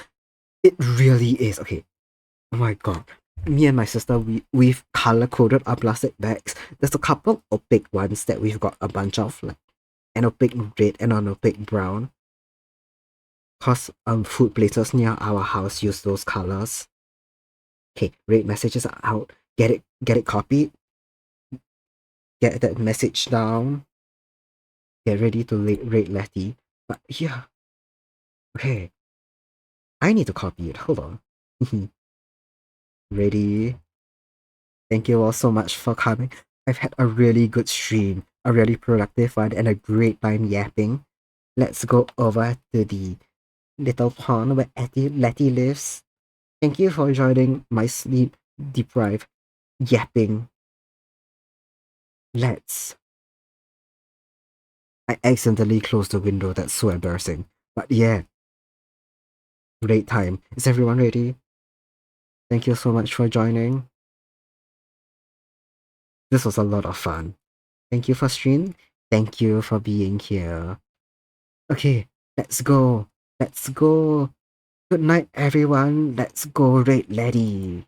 It really is. Okay. Oh my god. Me and my sister, we've color coded our plastic bags. There's a couple opaque ones that we've got a bunch of, like an opaque red and an opaque brown. Cause food places near our house use those colors. Okay, red messages are out. Get it copied. Get that message down. Get ready to rate Letty. But yeah, okay. I need to copy it. Hold on. Ready? Thank you all so much for coming. I've had a really good stream, a really productive one, and a great time yapping. Let's go over to the little pond where Letty lives. Thank you for joining my sleep deprived yapping. Let's. I accidentally closed the window. That's so embarrassing. But yeah, great time. Is everyone ready? Thank you so much for joining. This was a lot of fun. Thank you for stream. Thank you for being here. Okay, let's go. Let's go. Good night, everyone. Let's go, Red Lady.